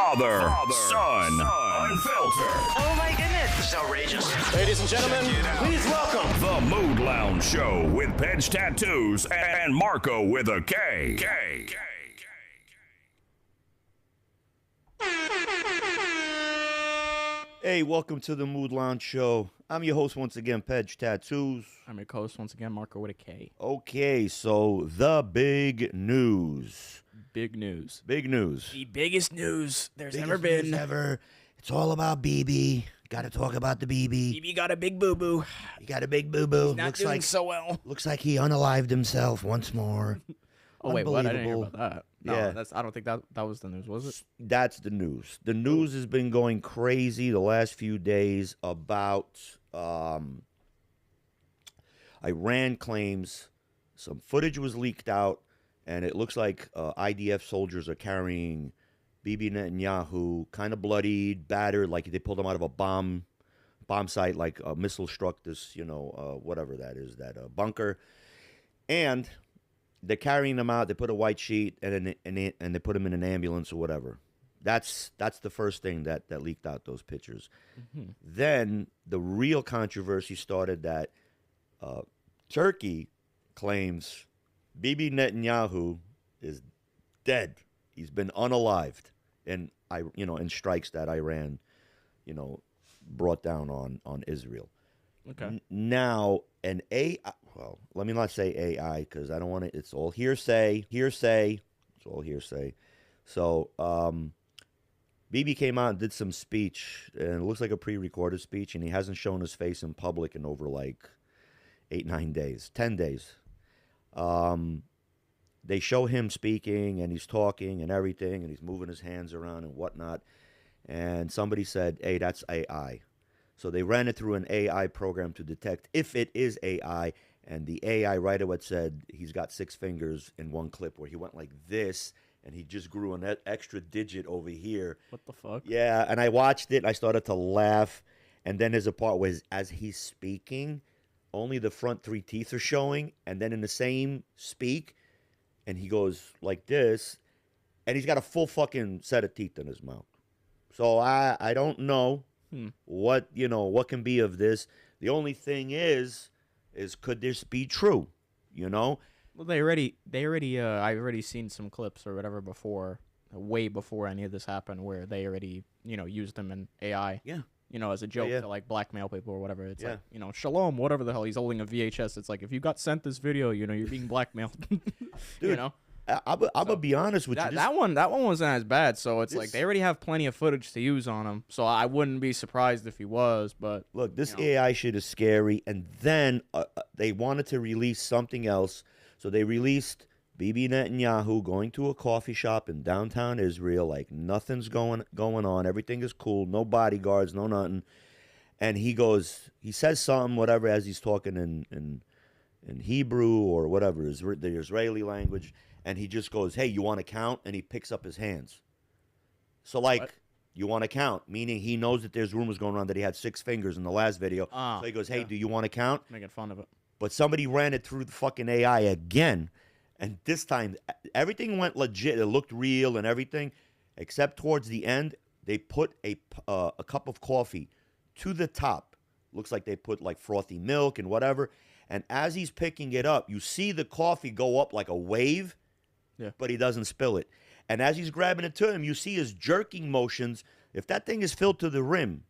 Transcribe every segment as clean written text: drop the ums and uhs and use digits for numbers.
Father, Son, Unfiltered. Oh my goodness. This is outrageous. Ladies and gentlemen, please welcome The Mood Lounge Show with Pedge Tattoos and Marco with a K. Hey, welcome to the Mood Lounge Show. I'm your host once again, Pedge Tattoos. I'm your co-host once again, Marco with a K. Okay, so the big news. Big news. Big news. The biggest news there's Biggest ever been. news ever. It's all about bibi. Got to talk about the bibi. BB got a big boo-boo. He got a big boo-boo. Not Looks doing like so well. Looks like he unalived himself once more. Oh, wait, what? I didn't hear Unbelievable. about that. No, Yeah. I don't think that was the news, was it? That's the news. The news has been going crazy the last few days about Iran claims some footage was leaked out, and it looks like IDF soldiers are carrying Bibi Netanyahu, kind of bloodied, battered, like they pulled him out of a bomb site, like a missile struck this, whatever that is, that bunker, and they're carrying him out. They put a white sheet and they put him in an ambulance or whatever. That's the first thing that leaked out, those pictures. Mm-hmm. Then the real controversy started that Turkey claims Bibi Netanyahu is dead. He's been unalived, and in strikes that Iran, brought down on Israel. Okay. Now, an AI, well, let me not say AI because I don't want to, it's all hearsay. It's all hearsay. So, Bibi came out and did some speech, and it looks like a pre-recorded speech, and he hasn't shown his face in public in over like 10 days. They show him speaking, and he's talking and everything, and he's moving his hands around and whatnot. And somebody said, hey, that's AI. So they ran it through an AI program to detect if it is AI, and the AI right away said he's got 6 fingers in one clip where he went like this, and he just grew an extra digit over here. What the fuck? Yeah, and I watched it, and I started to laugh, and then there's a part where as he's speaking, only the front 3 teeth are showing, and then in the same speak, and he goes like this, and he's got a full fucking set of teeth in his mouth. So I don't know what can be of this. The only thing is could this be true? Well, I've already seen some clips or whatever before, way before any of this happened, where they already, used them in AI. Yeah. As a joke Yeah. to like blackmail people or whatever. It's Yeah. like, Shalom, whatever the hell. He's holding a VHS. It's like, if you got sent this video, you're being blackmailed. Dude, I'm gonna be honest with you. That one wasn't as bad. So it's like this- they already have plenty of footage to use on him. So I wouldn't be surprised if he was. But Look, this AI shit is scary. And then they wanted to release something else, so they released Bibi Netanyahu going to a coffee shop in downtown Israel, like nothing's going on, everything is cool, no bodyguards, no nothing. And he says something, whatever, as he's talking in Hebrew or whatever, the Israeli language, and he just goes, "Hey, you want to count?" And he picks up his hands. So like, What? you want to count, meaning he knows that there's rumors going around that he had 6 fingers in the last video. Ah, So he goes, "Hey, yeah. do you want to count?" making fun of it. But somebody ran it through the fucking AI again, and this time everything went legit. It looked real and everything, except towards the end they put a cup of coffee to the top. Looks like they put like frothy milk and whatever. And as he's picking it up, you see the coffee go up like a wave, Yeah. but he doesn't spill it. And as he's grabbing it to him, you see his jerking motions. If that thing is filled to the rim,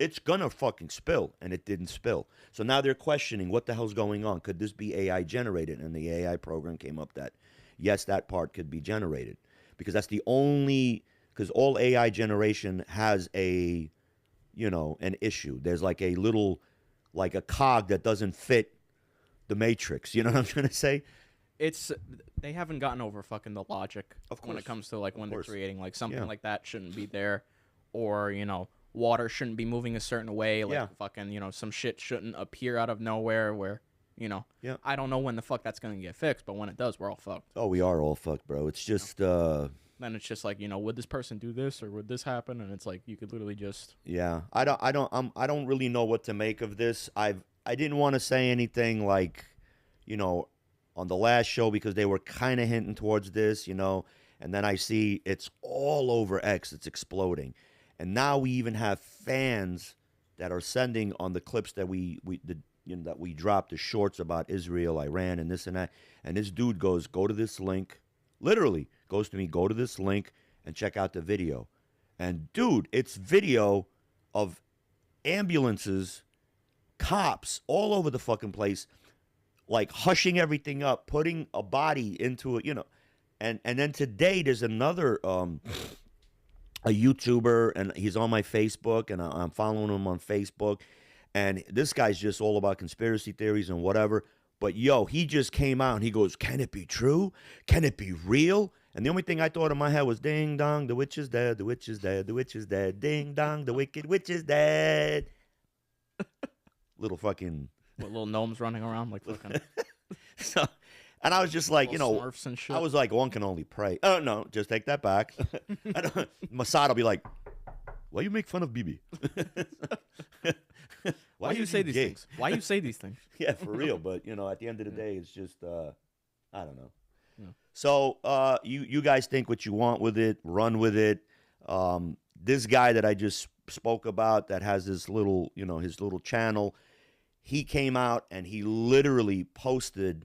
it's gonna fucking spill, and it didn't spill. So now they're questioning what the hell's going on. Could this be AI generated? And the AI program came up that yes, that part could be generated, because that's the only, because all AI generation has an issue. There's like a little, like a cog that doesn't fit the matrix. You know what I'm trying to say? They haven't gotten over fucking the logic Of when it course. comes to like when they're course. creating like something Yeah. like that shouldn't be there, or water shouldn't be moving a certain way, like Yeah. fucking some shit shouldn't appear out of nowhere where Yeah. I don't know when the fuck that's gonna get fixed, but when it does, we're all fucked. Oh, we are all fucked, bro. It's just Then it's just like, would this person do this or would this happen? And it's like you could literally just yeah. I don't really know what to make of this. I didn't want to say anything like, on the last show because they were kind of hinting towards this, and then I see it's all over X. It's exploding. And now we even have fans that are sending on the clips that that we dropped, the shorts about Israel, Iran, and this and that. And this dude goes, go to this link. Literally goes to me, go to this link and check out the video. And dude, it's video of ambulances, cops all over the fucking place, like hushing everything up, putting a body into it, And then today there's another a YouTuber, and he's on my Facebook, and I'm following him on Facebook. And this guy's just all about conspiracy theories and whatever. But, he just came out, and he goes, can it be true? Can it be real? And the only thing I thought in my head was, ding, dong, the witch is dead, the witch is dead, the witch is dead, ding, dong, the wicked witch is dead. Little fucking... What, little gnomes running around like fucking... So, and I was just like, Smurfs and shit. I was like, one can only pray. Oh, no, just take that back. Mossad will be like, why you make fun of Bibi? Why you say these things? Why you say these things? Yeah, for real. But, at the end of the day, it's just, I don't know. Yeah. So you guys think what you want with it, run with it. This guy that I just spoke about that has this little, his little channel, he came out and he literally posted,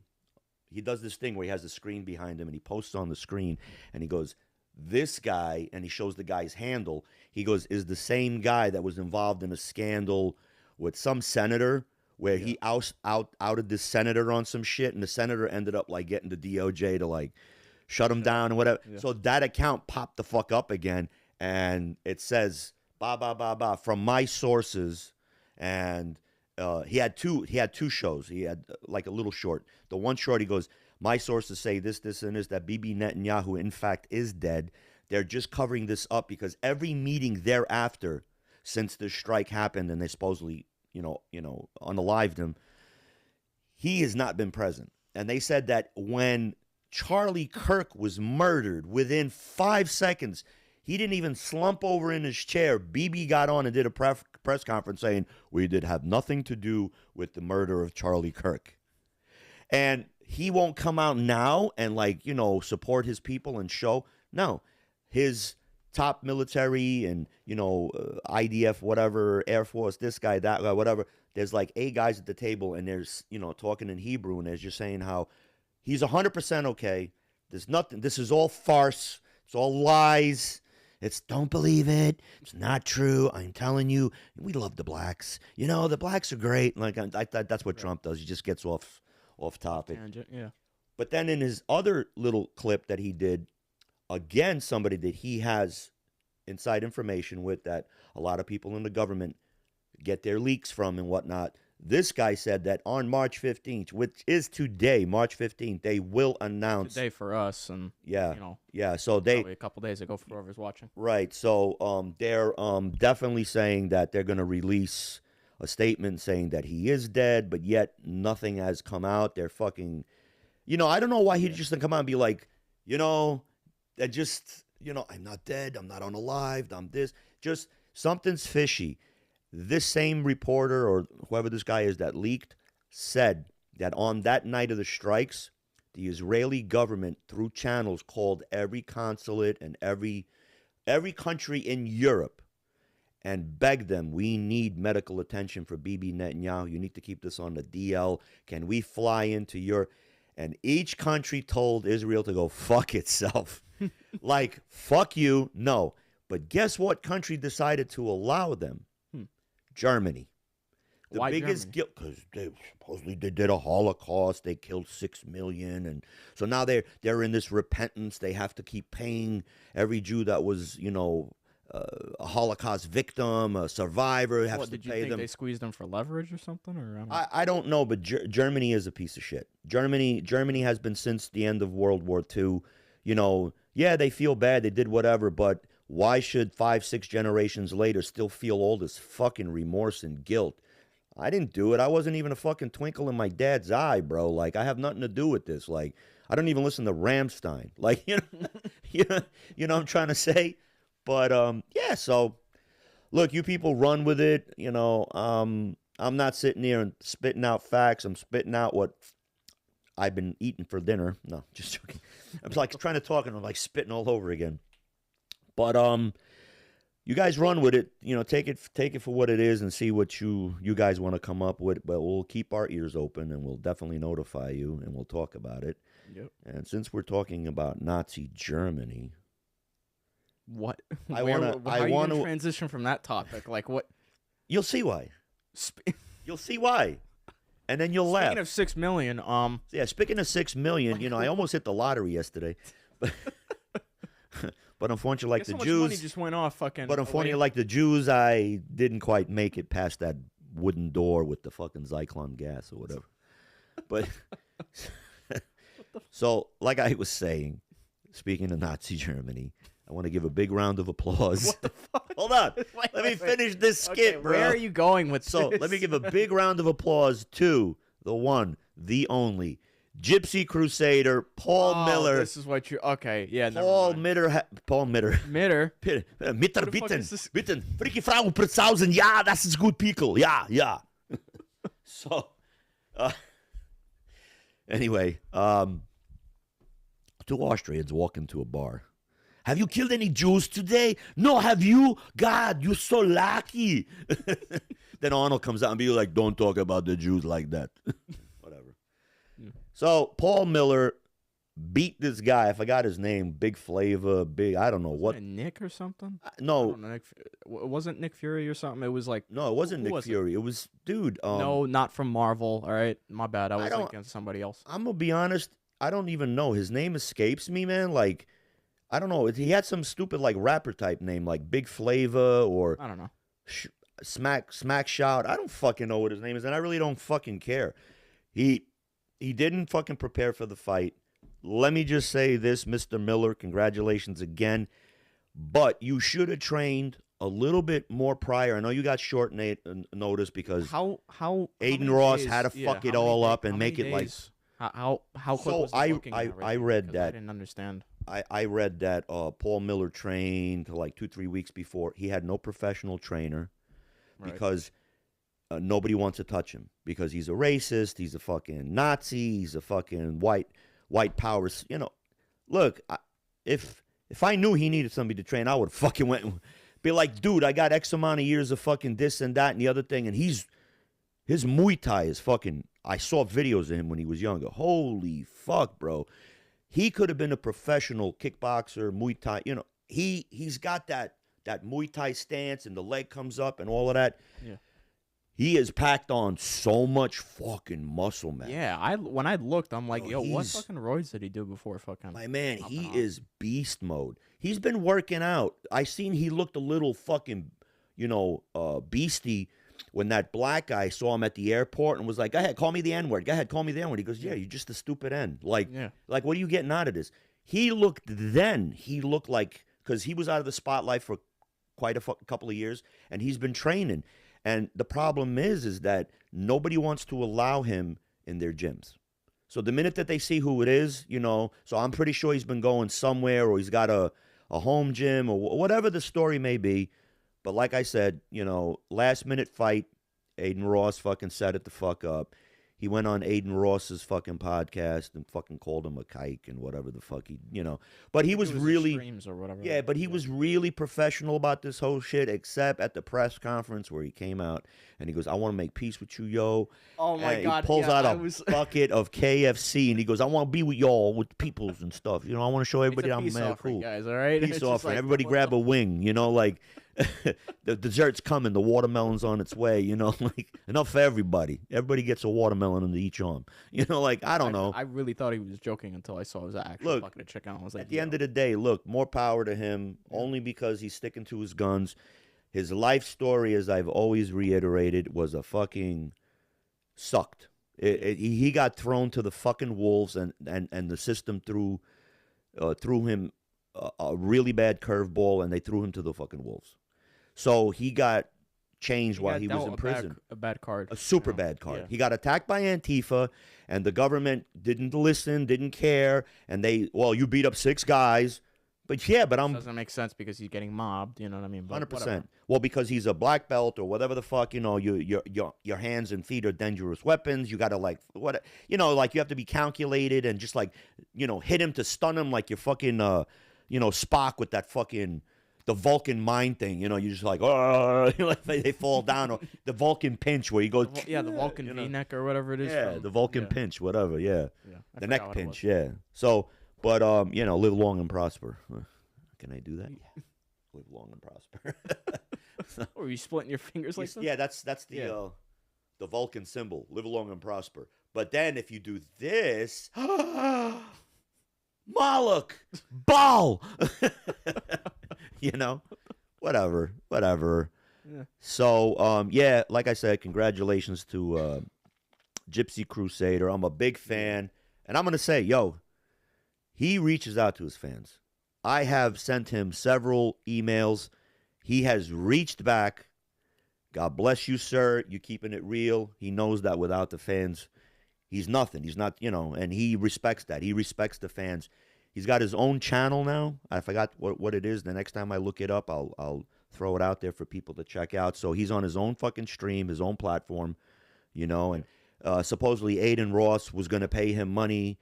he does this thing where he has the screen behind him and he posts on the screen and he goes, this guy, and he shows the guy's handle, he goes, is the same guy that was involved in a scandal with some senator where he outed this senator on some shit, and the senator ended up like getting the DOJ to like shut him down and whatever. Yeah. So that account popped the fuck up again, and it says from my sources, and he had two shows. He had like a little short. The one short, he goes, my sources say this, and this, that Bibi Netanyahu in fact is dead. They're just covering this up because every meeting thereafter, since the strike happened and they supposedly, unalived him, he has not been present. And they said that when Charlie Kirk was murdered, within 5 seconds, he didn't even slump over in his chair. Bibi got on and did a press conference saying, we did have nothing to do with the murder of Charlie Kirk. And he won't come out now and support his people and show. No, his top military and, IDF, whatever, Air Force, this guy, that guy, whatever. There's like 8 guys at the table, and there's, talking in Hebrew, and they're just saying how he's 100% okay. There's nothing. This is all farce. It's all lies. Don't believe it. It's not true. I'm telling you. We love the blacks. The blacks are great. Like that's what Trump does. He just gets off topic. Tangent, yeah. But then in his other little clip that he did, again, somebody that he has inside information with, that a lot of people in the government get their leaks from and whatnot. This guy said that on March 15th, which is today, March 15th, they will announce. Today for us, and so they probably a couple days ago for whoever's watching. Right. So they're definitely saying that they're going to release a statement saying that he is dead, but yet nothing has come out. They're fucking, I don't know why he just didn't come out and be like, that just, I'm not dead, I'm not unalived, I'm this. Just something's fishy. This same reporter or whoever this guy is that leaked said that on that night of the strikes, the Israeli government, through channels, called every consulate and every country in Europe and begged them, we need medical attention for Bibi Netanyahu. You need to keep this on the DL. Can we fly into Europe? And each country told Israel to go fuck itself. Like, fuck you, no. But guess what country decided to allow them? Germany. The Why biggest guilt, because they supposedly they did a Holocaust. They killed 6 million, and so now they're in this repentance. They have to keep paying every Jew that was a Holocaust victim, a survivor. Have to did you pay think them. They squeezed them for leverage or something? Or I don't know, but Germany is a piece of shit. Germany has been since the end of World War II. Yeah, they feel bad. They did whatever, but why should 5-6 generations later still feel all this fucking remorse and guilt? I didn't do it. I wasn't even a fucking twinkle in my dad's eye, bro. Like, I have nothing to do with this. Like, I don't even listen to Rammstein. Like, you know what I'm trying to say? But, yeah, so, look, you people run with it. I'm not sitting here and spitting out facts. I'm spitting out what I've been eating for dinner. No, just joking. I'm like trying to talk and I'm like spitting all over again. But you guys run with it. You know, take it for what it is and see what you guys want to come up with. But we'll keep our ears open and we'll definitely notify you and we'll talk about it. Yep. And since we're talking about Nazi Germany, what? I How you want gonna to transition from that topic? Like what? You'll see why. You'll see why. And then you'll laugh. Speaking of 6 million, Yeah, speaking of 6 million, I almost hit the lottery yesterday. But but unfortunately, like guess the how much Jews, money just went off fucking. but unfortunately, like the Jews, I didn't quite make it past that wooden door with the fucking Zyklon gas or whatever. But so, like I was saying, speaking of Nazi Germany, I want to give a big round of applause. What the fuck? Hold on. Wait, Let me wait. finish this skit, Okay, bro. where are you going with So this? let me give a big round of applause to the one, the only, Gypsy Crusader, Paul Miller. This is what you. Okay, yeah. Paul never mind. Mitter. Paul Mitter. Mitter. Mitter, the fuck bitten. is this? Bitten. Freaky Frau per thousand. Ja, das ist gut, Pickle. Ja, ja. So, anyway, two Austrians walk into a bar. Have you killed any Jews today? No, have you? God, you're so lucky. Then Arnold comes out and be like, don't talk about the Jews like that. Whatever. Yeah. So Paul Miller beat this guy. I forgot his name. Big Flavor. I don't know what. Wasn't it Nick or something? I No, don't know, wasn't Nick Fury or something? It was like. no, it wasn't Who Nick was it? Fury. It was, dude. No, not from Marvel. All right, my bad. I was don't- thinking somebody else. I'm going to be honest. I don't even know. His name escapes me, man. Like, I don't know. He had some stupid, like, rapper type name, like Big Flavor or I don't know. Smack Shout. I don't fucking know what his name is, and I really don't fucking care. He didn't fucking prepare for the fight. Let me just say this, Mr. Miller, congratulations again. But you should have trained a little bit more prior. I know you got short notice because How Aiden many Ross days- had to yeah, fuck it how many all da- up and how make many it like. days? How quick So was the booking and I everything? read 'Cause that. I didn't understand. I read that Paul Miller trained like 2-3 weeks before. He had no professional trainer Right. because nobody wants to touch him because he's a racist, he's a fucking Nazi, he's a fucking white power. Look, if I knew he needed somebody to train, I would fucking went be like, dude, I got X amount of years of fucking this and that and the other thing, and his Muay Thai is fucking. I saw videos of him when he was younger. Holy fuck, bro. He could have been a professional kickboxer, Muay Thai. He's got that Muay Thai stance and the leg comes up and all of that. Yeah. He has packed on so much fucking muscle, man. Yeah, when I looked, I'm like, Yo, yo, what he's- fucking roids did he do before fucking? My man, up he and on? is beast mode. He's been working out. I seen he looked a little fucking, beastie when that black guy saw him at the airport and was like, go ahead, call me the N-word. Go ahead, call me the N-word. He goes, yeah, you're just a stupid N. Like, Yeah. like, what are you getting out of this? He looked like, because he was out of the spotlight for quite a couple of years, and he's been training. And the problem is that nobody wants to allow him in their gyms. So the minute that they see who it is, so I'm pretty sure he's been going somewhere or he's got a home gym or whatever the story may be. But like I said, last minute fight, Aiden Ross fucking set it the fuck up. He went on Aiden Ross's fucking podcast and fucking called him a kike and whatever the fuck But he was It was really, Extremes or whatever. yeah, but he was really professional about this whole shit, except at the press conference where he came out and he goes, I want to make peace with you, yo. Oh my And God, He pulls yeah, out I a was- bucket of KFC and he goes, I want to be with y'all, with the peoples and stuff. I want to show everybody It's a I'm peace mad offering, cool. guys. All right, Peace It's just offering. like, Everybody what grab the a wing, like the dessert's coming, the watermelon's on its way, like enough for everybody. Everybody gets a watermelon under each arm. Like I don't know. I really thought he was joking until I saw his actual Look, bucket of chicken. I was like, At the end of the day, look, more power to him, only because he's sticking to his guns. His life story, as I've always reiterated, was a fucking sucked. He got thrown to the fucking wolves, and the system threw him a really bad curveball, and they threw him to the fucking wolves. So he got changed while he was in prison. A bad card. A super bad card. Yeah. He got attacked by Antifa, and the government didn't listen, didn't care, and you beat up 6 guys. but I'm Doesn't make sense because he's getting mobbed. You know what I mean? But 100%. whatever. Well, because he's a black belt or whatever the fuck, your hands and feet are dangerous weapons. You got to like like you have to be calculated and just like, hit him to stun him like you're fucking Spock with that fucking the Vulcan mind thing. You just like, oh, like they fall down, or the Vulcan pinch where he goes, The Vulcan V-neck or whatever it is. yeah, the Vulcan pinch, whatever, yeah, I the forgot neck what it pinch, was. yeah. So, but live long and prosper. Can I do that? Yeah. Live long and prosper. Or are you splitting your fingers like this? Yeah, that's the Vulcan symbol. Live long and prosper. But then if you do this, Moloch, Baal, whatever. Yeah. So like I said, congratulations to Gypsy Crusader. I'm a big fan, and I'm gonna say, he reaches out to his fans. I have sent him several emails. He has reached back. God bless you, sir. You're keeping it real. He knows that without the fans, he's nothing. He's not, and he respects that. He respects the fans. He's got his own channel now. I forgot what it is. The next time I look it up, I'll throw it out there for people to check out. So he's on his own fucking stream, his own platform, and supposedly Aiden Ross was going to pay him money.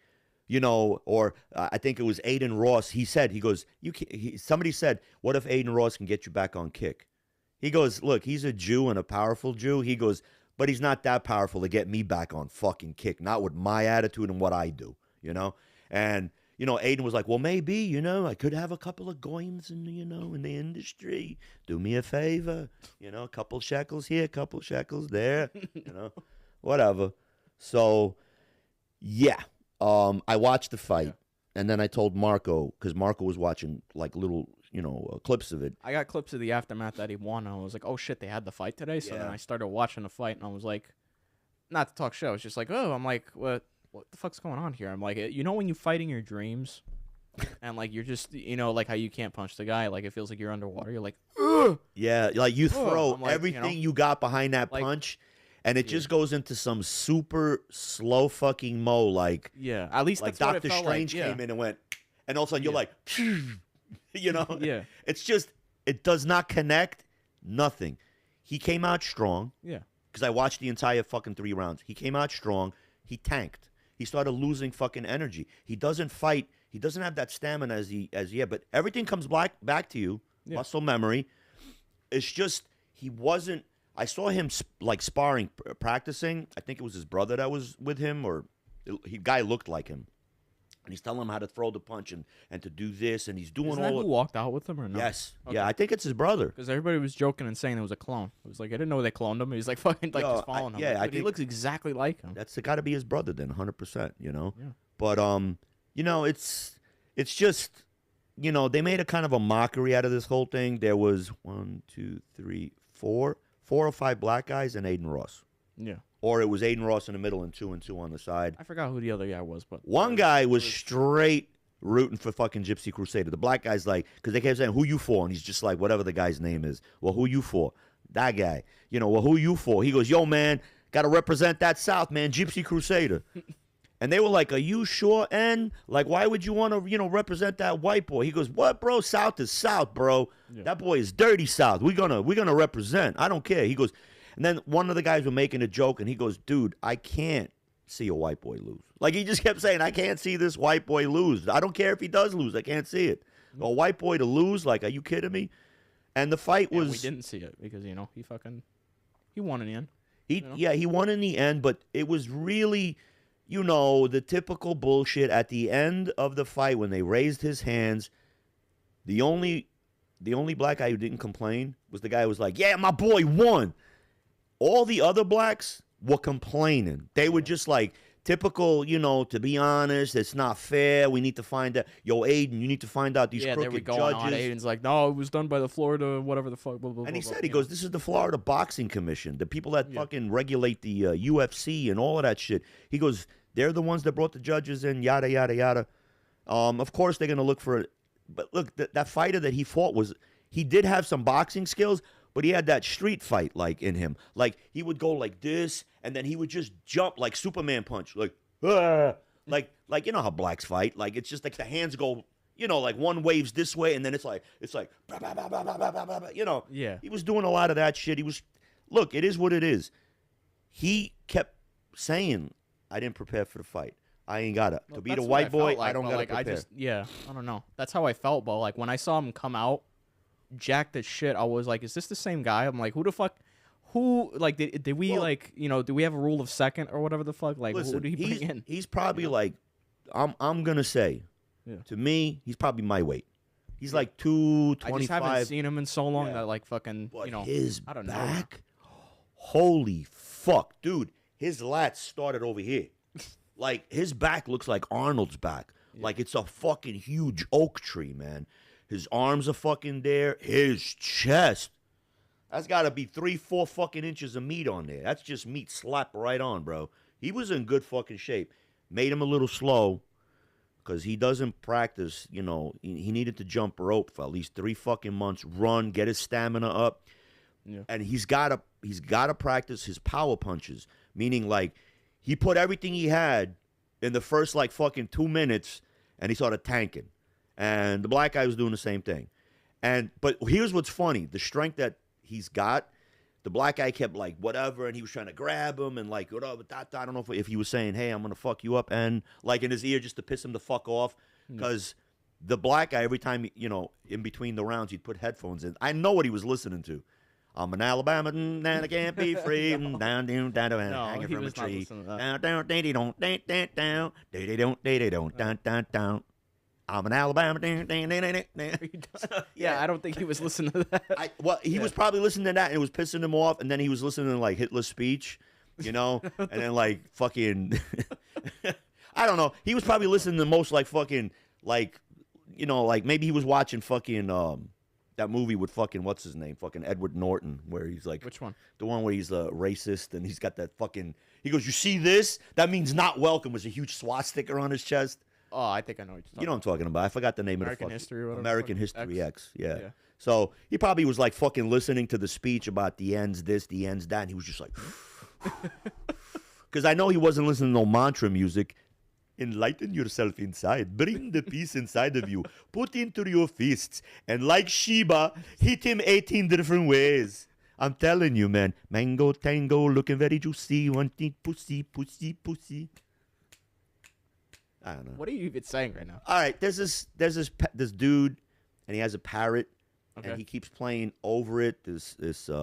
Or I think it was Aiden Ross. He goes, somebody said, what if Aiden Ross can get you back on Kick? He goes, look, he's a Jew and a powerful Jew. He goes, but he's not that powerful to get me back on fucking Kick, not with my attitude and what I do, And, Aiden was like, well, maybe, I could have a couple of goins in the industry. Do me a favor, a couple shekels here, a couple shekels there, whatever. So, yeah. I watched the fight, and then I told Marco, because Marco was watching like little, clips of it. I got clips of the aftermath that he won, and I was like, oh shit, they had the fight today. So then I started watching the fight, and I was like, not to talk shit, I was just like, oh, I'm like, what the fuck's going on here? I'm like, when you fight in your dreams, and like you're just, like how you can't punch the guy, like it feels like you're underwater. You're like, ugh! Yeah, like you throw everything you got behind that punch. And it just goes into some super slow fucking mo, like at least like that's what Doctor it felt Strange like. came in and went, and all of a sudden you're like, Yeah. It's just it does not connect, nothing. He came out strong, because I watched the entire fucking 3 rounds. He came out strong. He tanked. He started losing fucking energy. He doesn't fight. He doesn't have that stamina as he had. But everything comes back to you, muscle memory. It's just he wasn't. I saw him like sparring, practicing. I think it was his brother that was with him, or guy looked like him. And he's telling him how to throw the punch and to do this, and he's doing Isn't all. that who walked out with him or no? Yes, Okay. yeah, I think it's his brother. Because everybody was joking and saying it was a clone. It was like I didn't know they cloned him. He was like fucking like just following him. yeah, Like, I dude, he think- looks exactly like him. That's got to be his brother then, 100%. Yeah. But it's just they made a kind of a mockery out of this whole thing. There was 1, 2, 3, 4 or 5 black guys and Aiden Ross. Yeah. Or it was Aiden Ross in the middle and 2 and 2 on the side. I forgot who the other guy was, but One guy was straight rooting for fucking Gypsy Crusader. The black guy's like, because they kept saying, who you for? And he's just like, whatever the guy's name is. Well, who you for? That guy. Well, who you for? He goes, yo, man, got to represent that South, man, Gypsy Crusader. And they were like, are you sure? And like, why would you want to, represent that white boy? He goes, what, bro? South is South, bro. Yeah. That boy is dirty South. We're gonna represent. I don't care. He goes, and then one of the guys were making a joke, and he goes, dude, I can't see a white boy lose. Like he just kept saying, I can't see this white boy lose. I don't care if he does lose. I can't see it. A white boy to lose? Like, are you kidding me? And the fight was. We didn't see it because he won in the end. He won in the end, but it was really. The typical bullshit at the end of the fight when they raised his hands. The only black guy who didn't complain was the guy who was like, yeah, my boy won. All the other blacks were complaining. They were just like, typical, to be honest, it's not fair. We need to find out. Yo, Aiden, you need to find out these crooked they were going judges. on. Aiden's like, no, it was done by the Florida, whatever the fuck. Blah, blah, And he blah, said, blah, he goes, this is the Florida Boxing Commission, the people that fucking regulate the UFC and all of that shit. He goes, they're the ones that brought the judges in, yada, yada, yada. Of course, they're going to look for it. But look, that fighter that he fought he did have some boxing skills, but he had that street fight like in him. Like he would go like this, and then he would just jump like Superman punch, like, ah! like how blacks fight. Like it's just like the hands go you know, like one waves this way, and then it's like, bah, bah, bah, bah, bah, bah, bah, bah, you know. Yeah. He was doing a lot of that shit. Look, it is what it is. He kept saying, I didn't prepare for the fight. I ain't got to. To be the white boy, I don't got to prepare. I don't know. That's how I felt, but like when I saw him come out, jacked as shit, I was like, is this the same guy? I'm like, who the fuck? Who, like, did we, like, you know, do we have a rule of second or whatever the fuck? Like, listen, who did he bring in? He's probably like, I'm going to say, to me, he's probably my weight. He's like 225. I just haven't seen him in so long that, like, fucking, but you know, his I don't know. back, holy fuck, dude, his lats started over here. Like, his back looks like Arnold's back. Like, it's a fucking huge oak tree, man. His arms are fucking there. His chest. That's got to be 3-4 fucking inches of meat on there. That's just meat slapped right on, bro. He was in good fucking shape. Made him a little slow because he doesn't practice, you know. He needed to jump rope for at least 3 fucking months, run, get his stamina up. Yeah. And he's got to practice his power punches, meaning like he put everything he had in the first like fucking 2 minutes and he started tanking. And the black guy was doing the same thing. But here's what's funny. The strength that he's got, the black guy kept like whatever, and he was trying to grab him and like whatever. I don't know if he was saying, hey, I'm going to fuck you up, and like in his ear just to piss him the fuck off. Because the black guy, every time, you know, in between the rounds, he'd put headphones in. I know what he was listening to. I'm an Alabama, and I can't be free. Down, hanging from a tree. Down, down. I'm an Alabama. Yeah, I don't think he was listening to that. He was probably listening to that, and it was pissing him off. And then he was listening to like Hitler's speech, you know, and then like fucking, I don't know. He was probably listening to most like fucking like, you know, like maybe he was watching fucking that movie with fucking what's his name, fucking Edward Norton, where he's like, which one? The one where he's a racist and he's got that fucking. He goes, you see this? That means not welcome. Was a huge swastika on his chest. Oh, I think I know what you're talking about. You know what I'm talking about. I forgot the name American of the History or whatever. American History X. Yeah. So he probably was like fucking listening to the speech about the ends this, the ends that, and he was just like, because I know he wasn't listening to no mantra music. Enlighten yourself inside. Bring the peace inside of you. Put into your fists. And like Sheba, hit him 18 different ways. I'm telling you, man. Mango tango, looking very juicy. Wanting pussy, pussy, pussy. I don't know. What are you even saying right now? All right, there's this dude, and he has a parrot, and he keeps playing over it. This I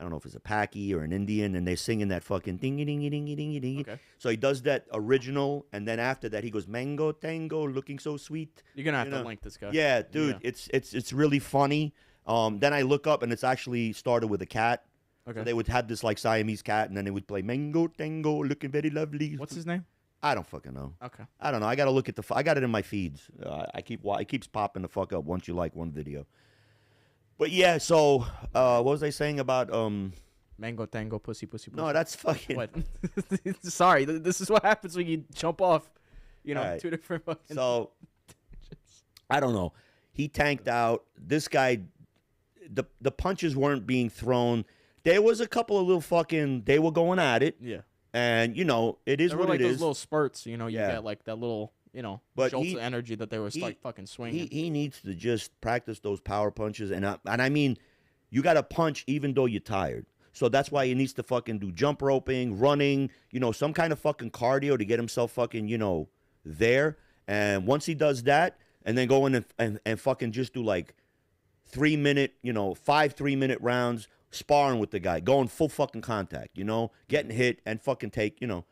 don't know if it's a Paki or an Indian, and they're singing that fucking dingy dingy dingy dingy dingy. Okay. So he does that original, and then after that he goes mango tango, looking so sweet. You're gonna have to link this guy. Yeah, dude, it's really funny. Then I look up, and it's actually started with a cat. Okay. So they would have this like Siamese cat, and then they would play mango tango, looking very lovely. What's his name? I don't fucking know. Okay. I don't know. I got to look at I got it in my feeds. It keeps popping the fuck up once you like one video. But yeah, so what was I saying about mango tango pussy pussy pussy? No, that's fucking. What? Sorry, this is what happens when you jump off. You know, right. 2 different fucking. So I don't know. He tanked out. This guy, the punches weren't being thrown. There was a couple of little fucking. They were going at it. Yeah. And, you know, it is what like it is. Those little spurts, you know, you get like that little, you know, jolts of energy that they were like fucking swinging. He needs to just practice those power punches. And I mean, you got to punch even though you're tired. So that's why he needs to fucking do jump roping, running, you know, some kind of fucking cardio to get himself fucking, you know, there. And once he does that, and then go in and fucking just do like 3-minute, you know, 5 3-minute rounds, sparring with the guy, going full fucking contact, you know, getting hit and fucking take, you know.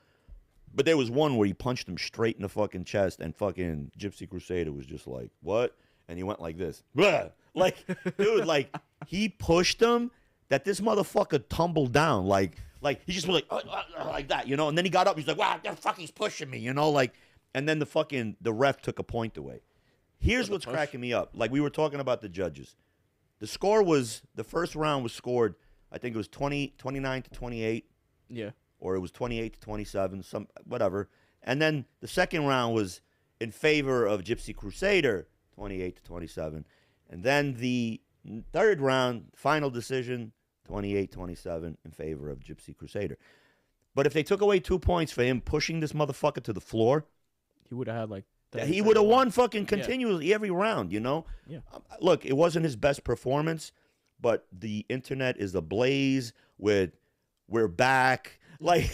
But there was one where he punched him straight in the fucking chest, and fucking Gypsy Crusader was just like, what? And he went like this. Blah! Like, dude, like, he pushed him that this motherfucker tumbled down. Like he just was like that, you know. And then he got up, he's like, wow, the fuck, he's pushing me, you know, like. And then the ref took a point away. Here's what's cracking me up. Like, we were talking about the judges. The score was, the first round was scored, I think it was 29 to 28. Yeah. Or it was 28 to 27, some whatever. And then the second round was in favor of Gypsy Crusader, 28 to 27. And then the third round, final decision, 28-27 in favor of Gypsy Crusader. But if they took away 2 points for him pushing this motherfucker to the floor, he would have had like today. He would have won fucking continuously every round, you know? Yeah. Look, it wasn't his best performance, but the internet is ablaze with we're back. Like,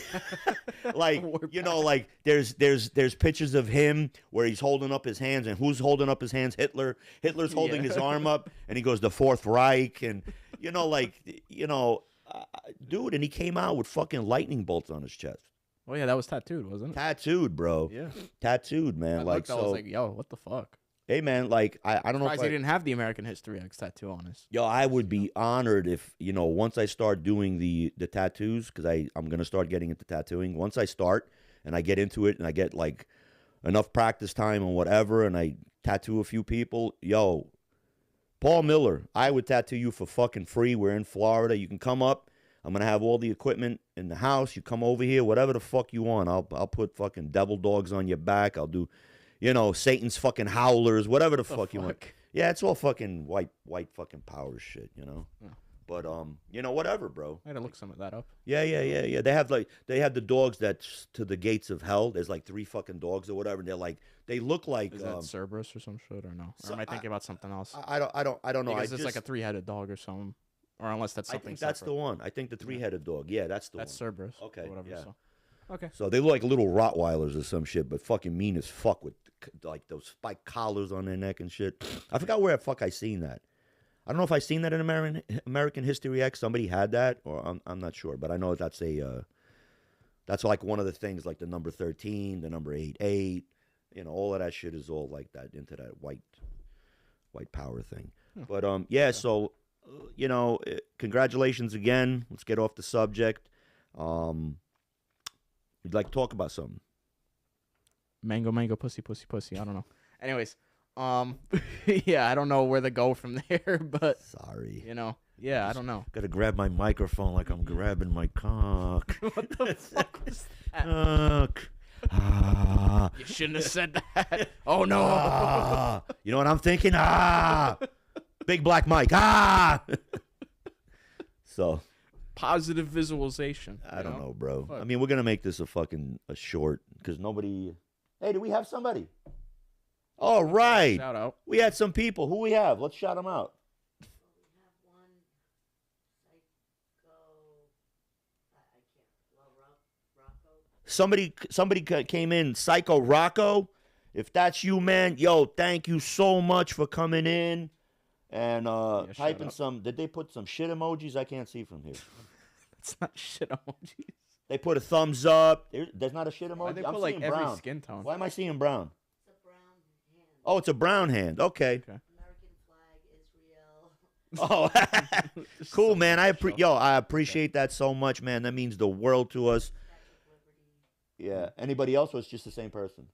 you know, like there's pictures of him where he's holding up his hands, and who's holding up his hands? Hitler's holding his arm up, and he goes, the Fourth Reich, and you know, like, you know, dude, and he came out with fucking lightning bolts on his chest. Oh yeah, that was tattooed, wasn't it? Tattooed, bro. Yeah. Tattooed, man. I was like, yo, what the fuck? Hey, man, like, I don't know if he didn't have the American History X tattoo on his. Yo, I would be honored if, you know, once I start doing the tattoos, because I'm going to start getting into tattooing. Once I start and I get into it and I get, like, enough practice time and whatever, and I tattoo a few people, yo, Paul Miller, I would tattoo you for fucking free. We're in Florida. You can come up. I'm going to have all the equipment in the house. You come over here, whatever the fuck you want. I'll put fucking devil dogs on your back. I'll do, you know, Satan's fucking howlers, whatever the fuck you want. Yeah, it's all fucking white fucking power shit, you know? Yeah. But, you know, whatever, bro. I had to look some of that up. Yeah. They have the dogs that's to the gates of hell. There's like 3 fucking dogs or whatever, and they're like, they look like. Is that Cerberus or some shit, or no? Or am I thinking about something else? I don't know. Because it's like a 3-headed dog or something. Or unless that's something I think that's separate. the one. I think the 3-headed dog. Yeah, that's the one. That's Cerberus. Okay, Or whatever. yeah. So. Okay. So they look like little Rottweilers or some shit, but fucking mean as fuck with like those spiked collars on their neck and shit. I forgot where the fuck I seen that. I don't know if I seen that in American History X. Somebody had that, or I'm not sure, but I know that's that's like one of the things, like the number 13, the number 88. You know, all of that shit is all like that, into that white power thing. But yeah. So you know, congratulations again. Let's get off the subject. We'd like to talk about something. Mango, pussy. I don't know. Anyways, yeah, I don't know where to go from there, but sorry, you know, yeah, I don't know. Gotta grab my microphone like I'm grabbing my cock. What the fuck was that? Cock. You shouldn't have said that. Oh no. You know what I'm thinking? Big black Mike. So positive visualization. I don't know, bro. Fuck. I mean, we're gonna make this a short, because nobody. Hey, do we have somebody? All right. Shout out. We had some people. Who we have? Let's shout them out. We have one Somebody came in, Psycho Rocco. If that's you, man, yo, thank you so much for coming in and typing some. Did they put some shit emojis? I can't see from here. It's not shit emojis. They put a thumbs up. There's not a shit emoji. Why they I'm put like seeing every brown. skin tone? Why am I seeing brown? It's a brown hand. Oh, it's a brown hand. Okay. American flag, Israel. Oh, cool, man. I appreciate that so much, man. That means the world to us. Yeah. Anybody else, or it's just the same person?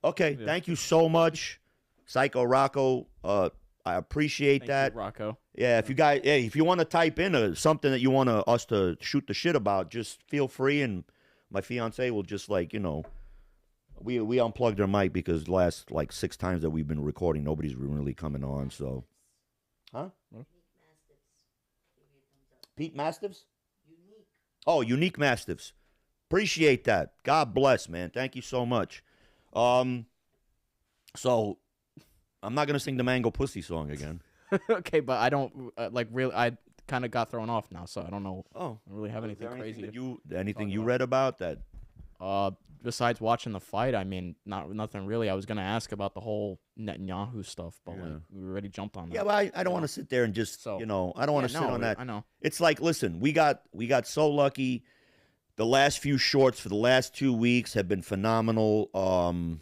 Okay. Yeah. Thank you so much, Psycho Rocco. I appreciate that. Thank you, Rocco. Yeah, if you want to type in something that you want us to shoot the shit about, just feel free, and my fiance will just, like, you know, we unplugged her mic because the last like 6 times that we've been recording, nobody's really coming on. So, huh? Pete Mastiffs? Unique. Oh, Unique Mastiffs. Appreciate that. God bless, man. Thank you so much. So I'm not gonna sing the Mango Pussy song again. Okay, but I don't really. I kind of got thrown off now, so I don't know. Oh, I don't really have anything crazy. Anything you read about that? Besides watching the fight, I mean, nothing really. I was gonna ask about the whole Netanyahu stuff, but like we already jumped on that. Yeah, but I don't want to sit there and just I don't want to sit on that. I know. It's like, listen, we got so lucky. The last few shorts for the last 2 weeks have been phenomenal. On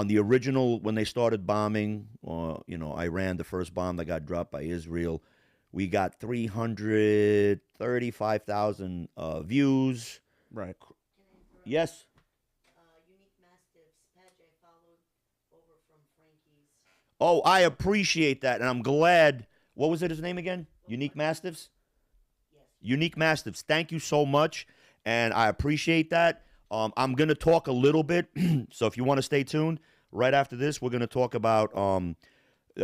the original, when they started bombing, Iran, the first bomb that got dropped by Israel, we got 335,000 views. Right. Yes. Unique Mastiffs, Padge followed over from Frankie's. Oh, I appreciate that, and I'm glad. What was his name again? Unique Mastiffs? Yes. Unique Mastiffs. Thank you so much, and I appreciate that. I'm going to talk a little bit, so if you want to stay tuned, right after this, we're going to talk about,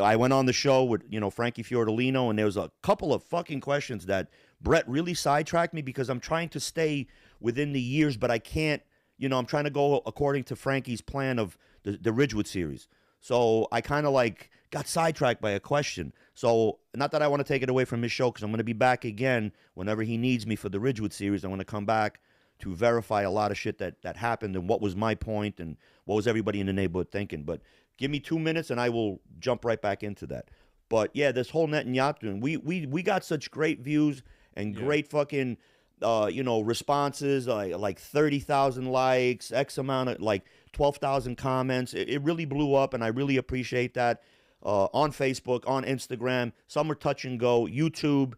I went on the show with, Frankie Fiordilino, and there was a couple of fucking questions that Bret really sidetracked me because I'm trying to stay within the years, but I can't, I'm trying to go according to Frankie's plan of the Ridgewood series. So I kind of like got sidetracked by a question. So not that I want to take it away from his show, because I'm going to be back again whenever he needs me for the Ridgewood series. I'm going to come back to verify a lot of shit that happened and what was my point and what was everybody in the neighborhood thinking. But give me 2 minutes and I will jump right back into that. But yeah, this whole Netanyahu thing, we got such great views and great fucking responses, like 30,000 likes, X amount of, like 12,000 comments. It really blew up, and I really appreciate that. On Facebook, on Instagram, some are touch and go. YouTube,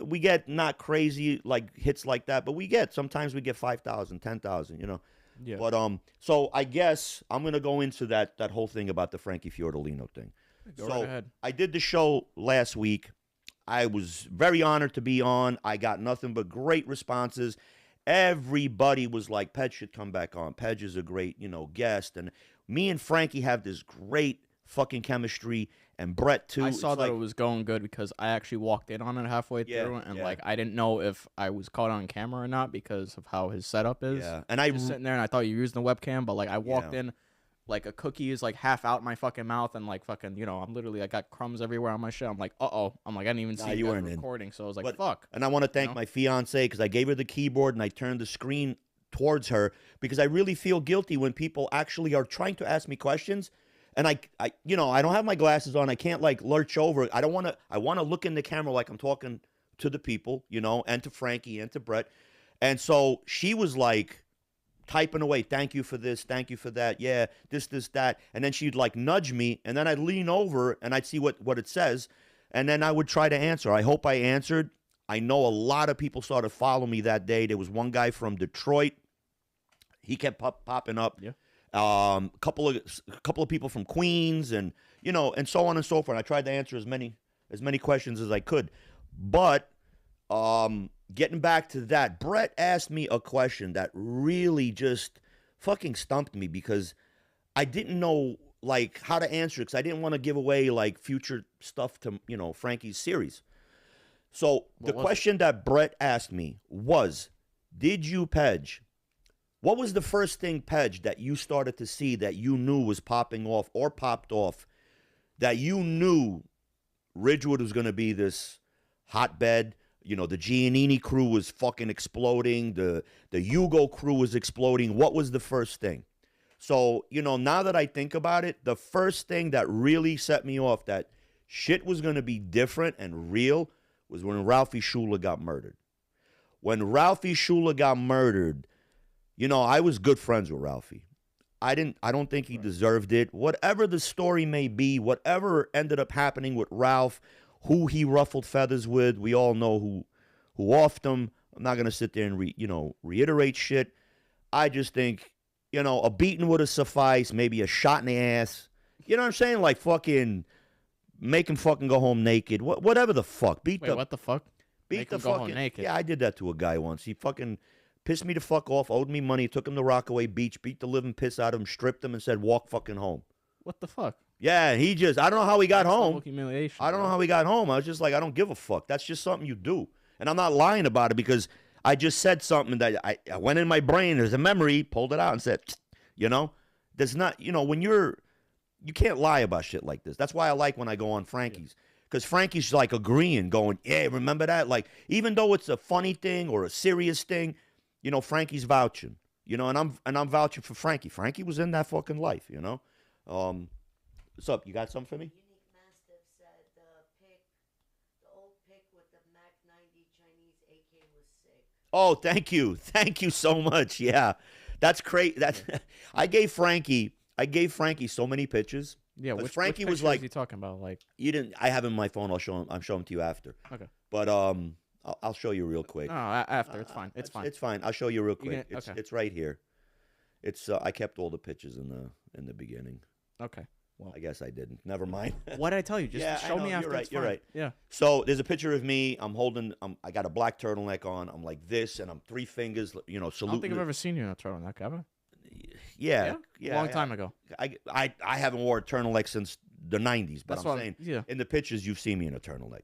we get not crazy like hits like that, but sometimes we get 5,000, 10,000, Yeah. But so I guess I'm gonna go into that whole thing about the Frankie Fiordilino thing. Go right ahead. I did the show last week. I was very honored to be on. I got nothing but great responses. Everybody was like, Pedge should come back on. Pedge is a great, guest. And me and Frankie have this great fucking chemistry, and Bret too. I saw that it was going good because I actually walked in on it halfway through, and like I didn't know if I was caught on camera or not because of how his setup is. Yeah, and I was sitting there and I thought you were using the webcam, but like I walked in, like a cookie is like half out my fucking mouth, and like fucking, I'm literally, I got crumbs everywhere on my shit. I'm like, I'm like, I didn't even see you weren't recording, so I was like, fuck. And I want to thank my fiance, because I gave her the keyboard and I turned the screen towards her, because I really feel guilty when people actually are trying to ask me questions. And I don't have my glasses on. I can't like lurch over. I want to look in the camera like I'm talking to the people, and to Frankie and to Bret. And so she was like typing away, thank you for this, thank you for that, yeah, this, that. And then she'd like nudge me, and then I'd lean over and I'd see what it says. And then I would try to answer. I hope I answered. I know a lot of people started following me that day. There was one guy from Detroit. He kept popping up. Yeah. A couple of people from Queens, and and so on and so forth. I tried to answer as many questions as I could, but getting back to that, Bret asked me a question that really just fucking stumped me, because I didn't know like how to answer it, because I didn't want to give away like future stuff to Frankie's series. So the question that Bret asked me was, did you, Pedge? What was the first thing, Pedge, that you started to see that you knew was popping off or popped off, that you knew Ridgewood was going to be this hotbed? The Giannini crew was fucking exploding. The Hugo crew was exploding. What was the first thing? So, now that I think about it, the first thing that really set me off that shit was going to be different and real was when Ralphie Schuler got murdered. When Ralphie Schuler got murdered, I was good friends with Ralphie. I don't think he deserved it. Whatever the story may be, whatever ended up happening with Ralph, who he ruffled feathers with, we all know who offed him. I'm not gonna sit there and reiterate shit. I just think, a beating would have sufficed, maybe a shot in the ass. You know what I'm saying? Like fucking make him fucking go home naked. Whatever the fuck. Wait, what the fuck? Beat the fucking, go home naked. Yeah, I did that to a guy once. He fucking pissed me the fuck off, owed me money, took him to Rockaway Beach, beat the living piss out of him, stripped him, and said, walk fucking home. What the fuck? Yeah, I don't know how he got home. Humiliation. I don't know how he got home. I was just like, I don't give a fuck. That's just something you do. And I'm not lying about it, because I just said something that I went in my brain. There's a memory, pulled it out and said, there's not, when you can't lie about shit like this. That's why I like when I go on Frankie's. Because Frankie's like agreeing, going, yeah, remember that? Like, even though it's a funny thing or a serious thing, Frankie's vouching, and I'm vouching for Frankie. Frankie was in that fucking life, What's up? You got something for me? Unique Mastiff said the old pick with the Mac 90 Chinese AK was sick. Oh, thank you so much. Yeah, that's great. I gave Frankie so many pictures. Yeah, which Frankie which was like, is he talking about? Like, you didn't. I have him on my phone. I'll show him to you after. Okay. But I'll show you real quick. No, after. It's fine. It's fine. It's fine. I'll show you real quick. Okay. It's right here. It's I kept all the pictures in the beginning. Okay. Well, I guess I didn't. Never mind. What did I tell you? Just show me after. You're right. Yeah. So there's a picture of me. I got a black turtleneck on. I'm like this, and I'm three fingers. Saluting. I don't think I've ever seen you in a turtleneck, have I? Yeah. Long time ago. I haven't worn a turtleneck since the 90s, but That's I'm saying in the pictures you've seen me in a turtleneck.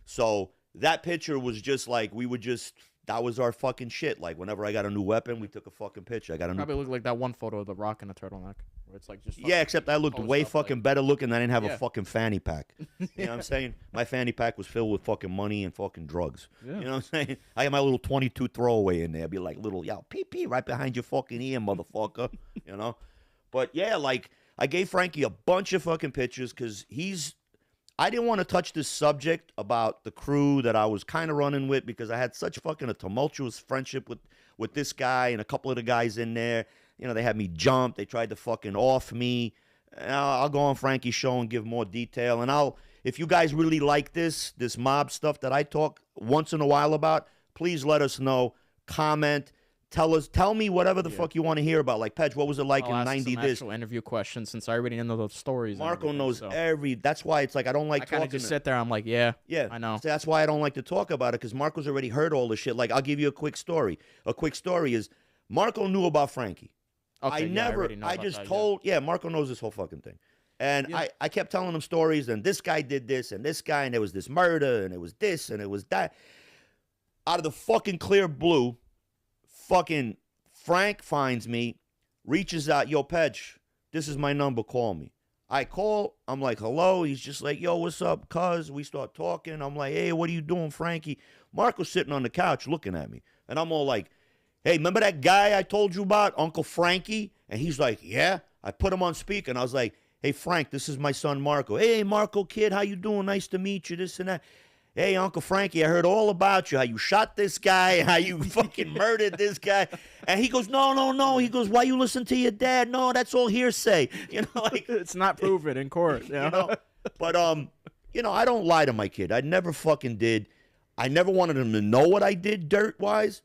So that picture was just like that was our fucking shit. Like whenever I got a new weapon, we took a fucking picture. I got a probably look like that one photo of The Rock in a turtleneck. Where it's like just Yeah, except I looked way fucking better looking. I didn't have a Yeah. fucking fanny pack. You know what I'm saying? My fanny pack was filled with fucking money and fucking drugs. Yeah. You know what I'm saying? I had my little 22 throwaway in there. I'd be like, little, yo, pee right behind your fucking ear, motherfucker. You know? But yeah, like, I gave Frankie a bunch of fucking pictures because I didn't want to touch this subject about the crew that I was kind of running with because I had such fucking a tumultuous friendship with this guy and a couple of the guys in there. You know, they had me jump. They tried to fucking off me. And I'll go on Frankie's show and give more detail. And if you guys really like this mob stuff that I talk once in a while about, please let us know. Comment. Tell me whatever the fuck you want to hear about. Like, Pedge, what was it like I'll in ask 90 some this? actual interview questions since I already know those stories. and Marco everything, knows so. that's why it's like I don't like I kind talking. of just sit there. I'm like, yeah, I know. So that's why I don't like to talk about it because Marco's already heard all the shit. Like, I'll give you a quick story. A quick story is Marco knew about Frankie. Okay, I already know I about just that, told, Marco knows this whole fucking thing. And I kept telling him stories, and this guy did this, and this guy, and there was this murder, and it was this, and it was that. Out of the fucking clear blue, fucking Frank finds me, reaches out, yo, Pedge, this is my number, call me. I call, I'm like, hello. He's just like, yo, what's up, cuz? We start talking. I'm like, hey, what are you doing, Frankie? Marco's sitting on the couch looking at me. And I'm all like, hey, remember that guy I told you about, Uncle Frankie? And he's like, yeah. I put him on speaker, and I was like, hey, Frank, this is my son, Marco. Hey, Marco, kid, how you doing? Nice to meet you, this and that. Hey, Uncle Frankie, I heard all about you, how you shot this guy, how you fucking murdered this guy. And he goes, no. He goes, why you listen to your dad? No, that's all hearsay. You know, like It's not proven in court. you know. But you know, I don't lie to my kid. I never fucking did. I never wanted him to know what I did dirt-wise.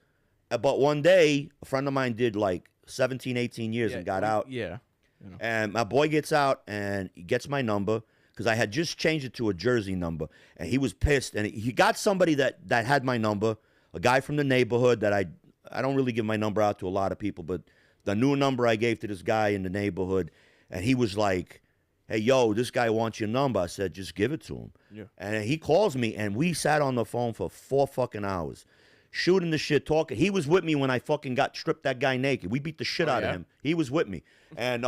But one day, a friend of mine did like 17, 18 years and got out. Yeah. You know. And my boy gets out and he gets my number because I had just changed it to a Jersey number. And he was pissed. And he got somebody that had my number, a guy from the neighborhood that I don't really give my number out to a lot of people, but the new number I gave to this guy in the neighborhood. And he was like, hey, yo, this guy wants your number. I said, just give it to him. Yeah. And he calls me, and we sat on the phone for 4 fucking hours. Shooting the shit, talking. He was with me when I fucking got stripped that guy naked. We beat the shit out of him. He was with me. And,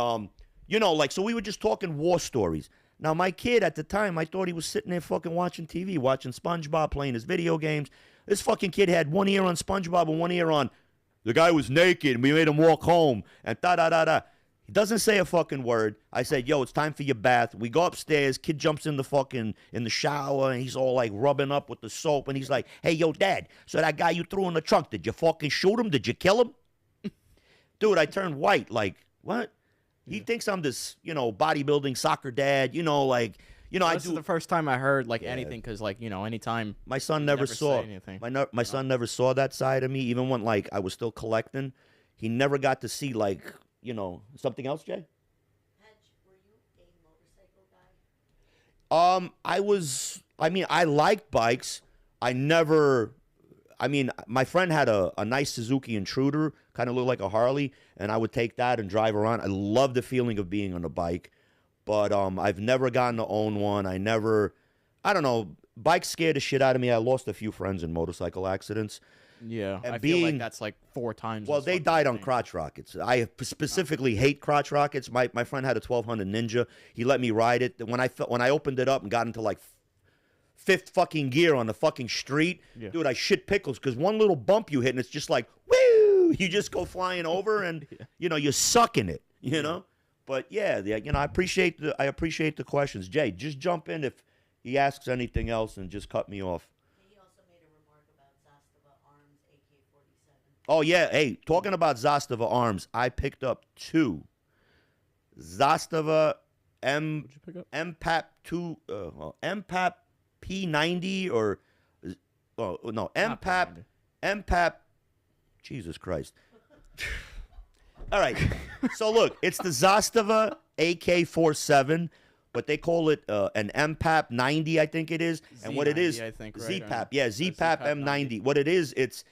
you know, like, so we were just talking war stories. Now, my kid at the time, I thought he was sitting there fucking watching TV, watching SpongeBob, playing his video games. This fucking kid had one ear on SpongeBob and one ear on the guy was naked, and we made him walk home, and da-da-da-da. He doesn't say a fucking word. I said, yo, it's time for your bath. We go upstairs. Kid jumps in the shower, and he's all like rubbing up with the soap. And he's like, hey, yo, Dad, so that guy you threw in the trunk, did you fucking shoot him? Did you kill him? Dude, I turned white. Like, what? He thinks I'm this, you know, bodybuilding soccer dad, you know, like, you know, This is the first time I heard like anything because, like, you know, anytime my son never saw say anything. my son never saw that side of me, even when like I was still collecting. He never got to see like, you know, something else, Jay. Hedge, were you a motorcycle guy? I mean, I liked bikes. My friend had a nice Suzuki Intruder, kind of looked like a Harley, and I would take that and drive around. I love the feeling of being on a bike, but I've never gotten to own one. I don't know, bikes scared the shit out of me. I lost a few friends in motorcycle accidents. Yeah, And I feel like that's like 4 times. Well, as they fucking died on insane. crotch rockets. I specifically hate crotch rockets. My friend had a 1200 Ninja. He let me ride it. When I opened it up and got into like fifth fucking gear on the fucking street, dude, I shit pickles because one little bump you hit and it's just like, woo! You just go flying over and you know you're sucking it. You know, but yeah, you know, I appreciate the questions. Jay, just jump in if he asks anything else and just cut me off. He also made a remark about Zastava Arms AK-47. Oh, yeah. Hey, talking about Zastava arms, I picked up 2. Zastava What'd you pick up? MPAP 2, MPAP P90 or, oh, no, Not MPAP, P90. MPAP, Jesus Christ. All right. So, look, it's the Zastava AK-47, but they call it an MPAP 90, I think it is. And what it is, Z90, I think, right? ZPAP. Yeah, ZPAP ZPAP M90. 90. What it is, it's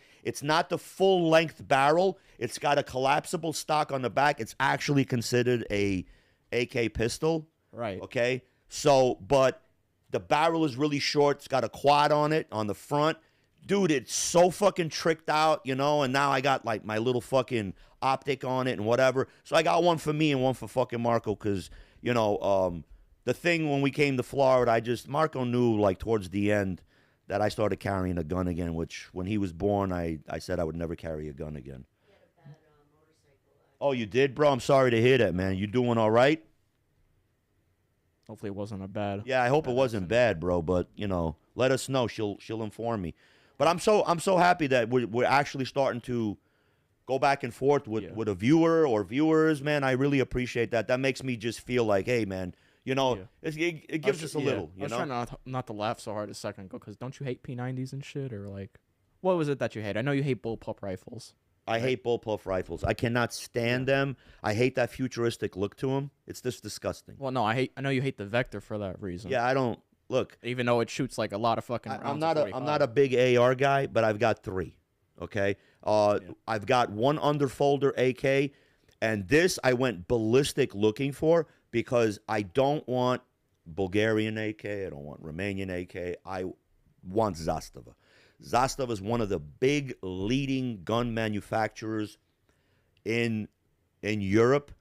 not the full-length barrel. It's got a collapsible stock on the back. It's actually considered a AK pistol. Right. Okay? So, but the barrel is really short. It's got a quad on it on the front. dude, it's so fucking tricked out, you know, and now I got like my little fucking optic on it and whatever. So I got one for me and one for fucking Marco because, you know, the thing when we came to Florida, Marco knew like towards the end that I started carrying a gun again, which when he was born, I said I would never carry a gun again. He had a bad motorcycle. Oh, you did, bro? I'm sorry to hear that, man. You doing all right? Hopefully it wasn't a bad. Yeah, I hope it wasn't bad, bro. But you know, let us know. She'll inform me. But I'm so happy that we're actually starting to go back and forth with a viewer or viewers, man. I really appreciate that. That makes me just feel like, hey, man, you know, it gives us a little. You I was know? trying not to laugh so hard a second ago because don't you hate P90s and shit or like, what was it that you hate? I know you hate bullpup rifles. I hate bullpup rifles. I cannot stand them. I hate that futuristic look to them. It's just disgusting. Well, no, I know you hate the Vector for that reason. Yeah, I don't look. Even though it shoots like a lot of fucking rounds. I'm not a big AR guy, but I've got 3. Okay, I've got one underfolder AK, and this I went ballistic looking for because I don't want Bulgarian AK. I don't want Romanian AK. I want Zastava. Zastava is one of the big leading gun manufacturers in Europe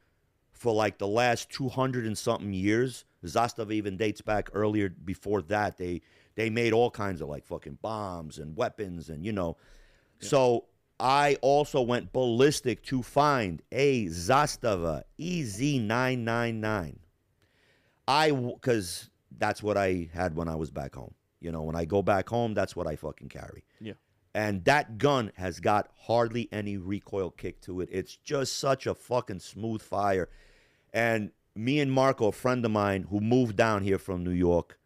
for like the last 200 and something years. Zastava even dates back earlier before that. They made all kinds of like fucking bombs and weapons and, you know. Yeah. So I also went ballistic to find a Zastava EZ999. Because that's what I had when I was back home. You know, when I go back home, that's what I fucking carry. Yeah. And that gun has got hardly any recoil kick to it. It's just such a fucking smooth fire. And me and Marco, a friend of mine who moved down here from New York,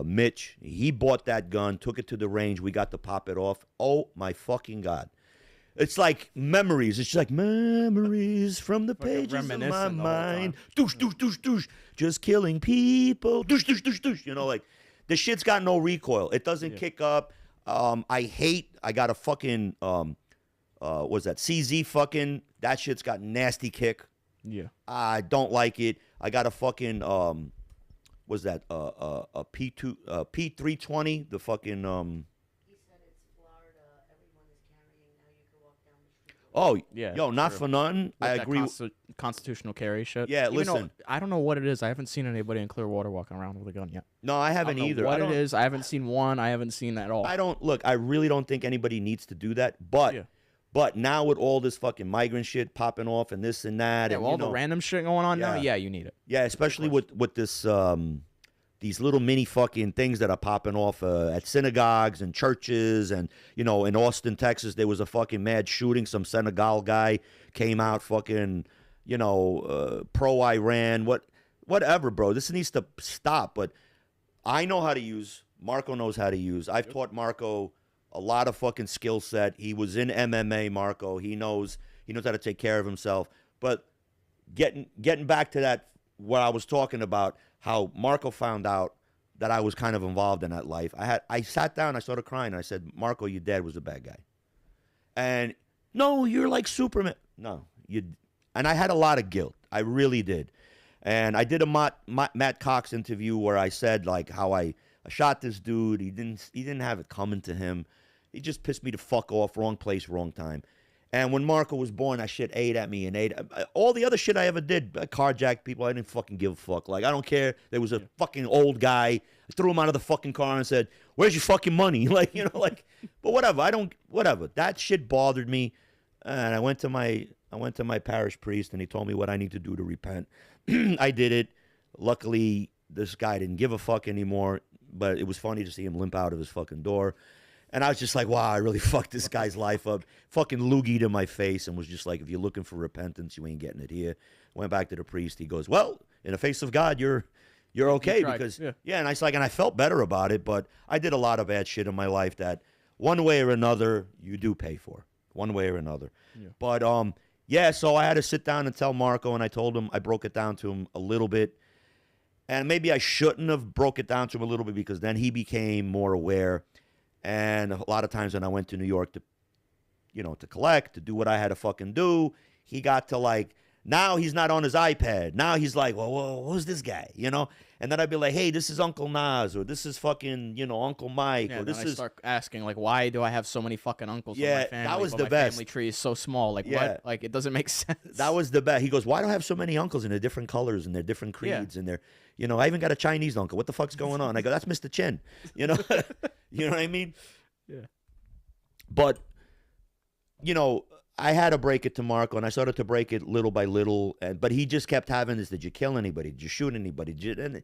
Mitch, he bought that gun, took it to the range. We got to pop it off. Oh, my fucking God. It's like memories. It's just like memories from the pages of my mind. Douche, douche, douche, douche. Just killing people. Douche, douche, douche, douche. You know, like, the shit's got no recoil. It doesn't kick up. I got a fucking, what's that? CZ fucking, that shit's got nasty kick. Yeah. I don't like it. I got a fucking, what's that? A P320, the fucking, He said it's Florida. Everyone is carrying now. You can walk down the street. Oh, yeah. Yo, not for none. I agree. Constitutional carry shit. Yeah, Even listen. I don't know what it is. I haven't seen anybody in Clearwater walking around with a gun yet. No, I haven't either. What it is, I haven't seen one. I haven't seen that at all. I really don't think anybody needs to do that. But now with all this fucking migrant shit popping off and this and that. Yeah, and, all the random shit going on now, yeah, you need it. Yeah, especially with this these little mini fucking things that are popping off at synagogues and churches. And, you know, in Austin, Texas, there was a fucking mad shooting. Some Senegal guy came out fucking, you know, pro-Iran. Whatever, bro. This needs to stop. But I know how to use. Marco knows how to use. I've taught Marco a lot of fucking skill set. He was in MMA, Marco. He knows how to take care of himself. But getting back to that, what I was talking about, how Marco found out that I was kind of involved in that life. I sat down, I started crying, and I said, Marco, your dad was a bad guy. And no, you're like Superman. No, and I had a lot of guilt. I really did. And I did a Matt Cox interview where I said like how I shot this dude. He didn't have it coming to him. He just pissed me the fuck off. Wrong place, wrong time. And when Marco was born, that shit ate at me and ate. All the other shit I ever did, I carjacked people. I didn't fucking give a fuck. Like, I don't care. There was a fucking old guy. I threw him out of the fucking car and said, "Where's your fucking money?" Like, you know, like, but whatever. Whatever. That shit bothered me. And I went to my parish priest, and he told me what I need to do to repent. I did it. Luckily, this guy didn't give a fuck anymore. But it was funny to see him limp out of his fucking door. And I was just like, wow, I really fucked this guy's life up. Fucking loogied in my face and was just like, if you're looking for repentance, you ain't getting it here. Went back to the priest. He goes, well, in the face of God, you're okay. Because, and I felt better about it. But I did a lot of bad shit in my life that one way or another, you do pay for. One way or another. Yeah. But, so I had to sit down and tell Marco, and I told him, I broke it down to him a little bit. And maybe I shouldn't have broke it down to him a little bit because then he became more aware. And a lot of times when I went to New York to collect, to do what I had to fucking do, he got to like Now he's not on his iPad. Now he's like, well, who's this guy? You know? And then I'd be like, hey, this is Uncle Nas, or this is fucking, Uncle Mike, Yeah, or this then I is. start asking, like, why do I have so many fucking uncles in Yeah, my family? that was but the my best. family tree is so small. Like, Yeah. what? Like, it doesn't make sense. That was the best. He goes, why do I have so many uncles and they're different colors and they're different creeds and they're, I even got a Chinese uncle. What the fuck's going on? I go, that's Mr. Chen. You know what I mean? Yeah. But, I had to break it to Marco, and I started to break it little by little. But he just kept having this: did you kill anybody? Did you shoot anybody? And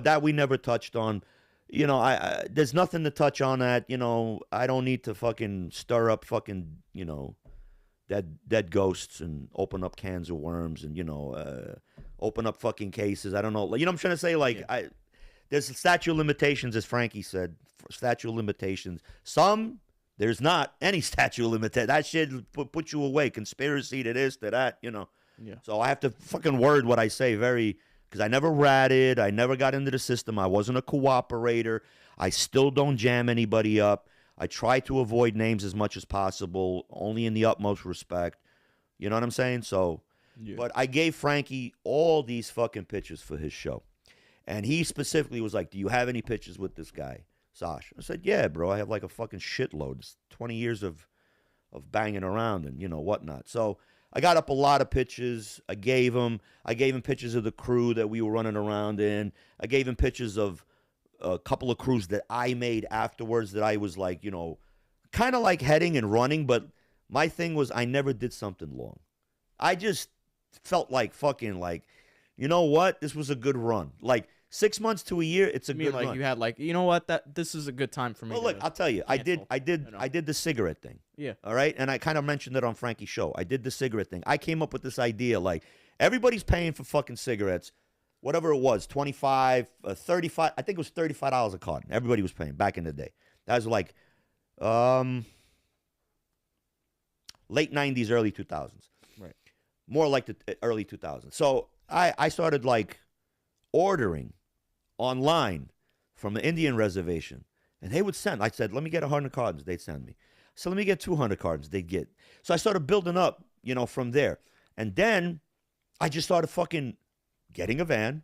that we never touched on. There's nothing to touch on that. I don't need to fucking stir up fucking dead ghosts and open up cans of worms and open up fucking cases. I don't know. I'm trying to say, like, there's a statute of limitations, as Frankie said. Statute of limitations. There's not any statute of limitations. That shit put you away. Conspiracy to this, to that, Yeah. So I have to fucking word what I say because I never ratted. I never got into the system. I wasn't a cooperator. I still don't jam anybody up. I try to avoid names as much as possible, only in the utmost respect. You know what I'm saying? So, but I gave Frankie all these fucking pictures for his show. And he specifically was like, do you have any pictures with this guy, Sash? I said, yeah, bro. I have like a fucking shitload. It's 20 years of banging around and, whatnot. So I got up a lot of pictures. I gave him pictures of the crew that we were running around in. I gave him pictures of a couple of crews that I made afterwards that I was like, kind of like heading and running. But my thing was I never did something long. I just felt like fucking like, you know what? This was a good run. Like 6 months to a year, it's a good like run. you had like, you know what? This is a good time for me. Well, look, I'll tell you, I did the cigarette thing. Yeah. All right, and I kind of mentioned it on Frankie's show. I did the cigarette thing. I came up with this idea, like everybody's paying for fucking cigarettes, whatever it was, 25, 35. I think it was $35 a carton. Everybody was paying back in the day. That was like, late 90s, early 2000s. Right. More like the early 2000s. So I started like ordering online from the Indian reservation, and they would send. I said, let me get 100 cartons. They'd send me. So let me get 200 cartons. They'd get. So I started building up, from there. And then I just started fucking getting a van,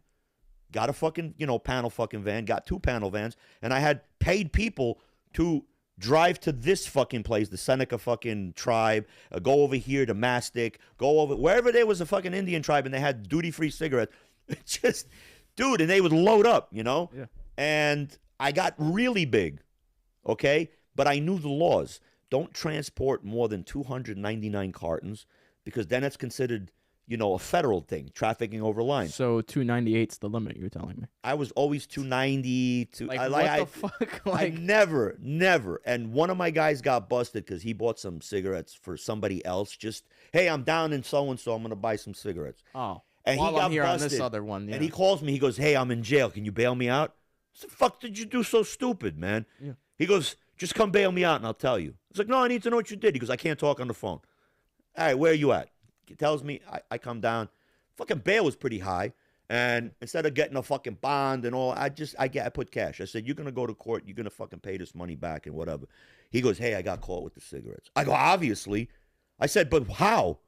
got a fucking, panel fucking van, got 2 panel vans, and I had paid people to drive to this fucking place, the Seneca fucking tribe, go over here to Mastic, go over wherever there was a fucking Indian tribe and they had duty-free cigarettes. Just, dude, and they would load up, Yeah. And I got really big, okay? But I knew the laws. Don't transport more than 299 cartons because then it's considered, a federal thing, trafficking over line. So 298's the limit, you're telling me. I was always 290. What the fuck? I never. And one of my guys got busted because he bought some cigarettes for somebody else. Just, hey, I'm down in so-and-so. I'm going to buy some cigarettes. Oh. And While he got I'm here busted. on this other one, yeah. And he calls me. He goes, hey, I'm in jail. Can you bail me out? What the fuck did you do so stupid, man? Yeah. He goes, just come bail me out and I'll tell you. It's like, no, I need to know what you did. He goes, I can't talk on the phone. All right, where are you at? He tells me, I come down. Fucking bail was pretty high. And instead of getting a fucking bond and all, I put cash. I said, you're going to go to court. You're going to fucking pay this money back and whatever. He goes, hey, I got caught with the cigarettes. I go, obviously. I said, but how?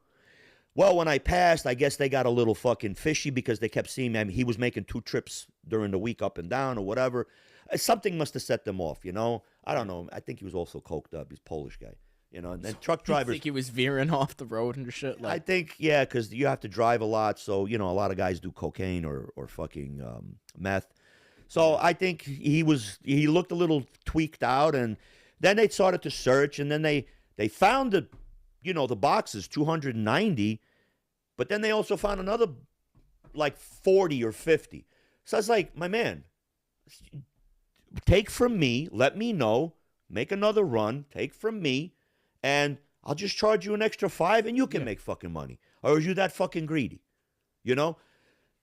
Well, when I passed, I guess they got a little fucking fishy because they kept seeing me. I mean, he was making 2 trips during the week up and down or whatever. Something must have set them off, I don't know. I think he was also coked up. He's a Polish guy. And then truck drivers. I think he was veering off the road and shit. I think, yeah, because you have to drive a lot. So, a lot of guys do cocaine or fucking meth. So I think he looked a little tweaked out. And then they started to search. And then they found the boxes, 290. But then they also found another like 40 or 50. So I was like, my man, take from me, let me know, make another run, take from me. And I'll just charge you an extra $5 and you can make fucking money. Or are you that fucking greedy?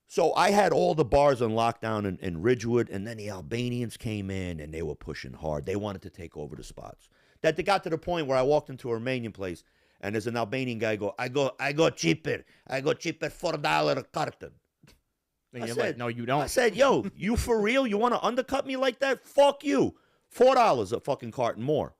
So I had all the bars on lockdown in Ridgewood, and then the Albanians came in and they were pushing hard. They wanted to take over the spots. That they got to the point where I walked into a Romanian place and there's an Albanian guy I go cheaper. I go cheaper $4 a carton. And you're like, no, you don't. I said, yo, you for real? You want to undercut me like that? Fuck you. $4 a fucking carton more.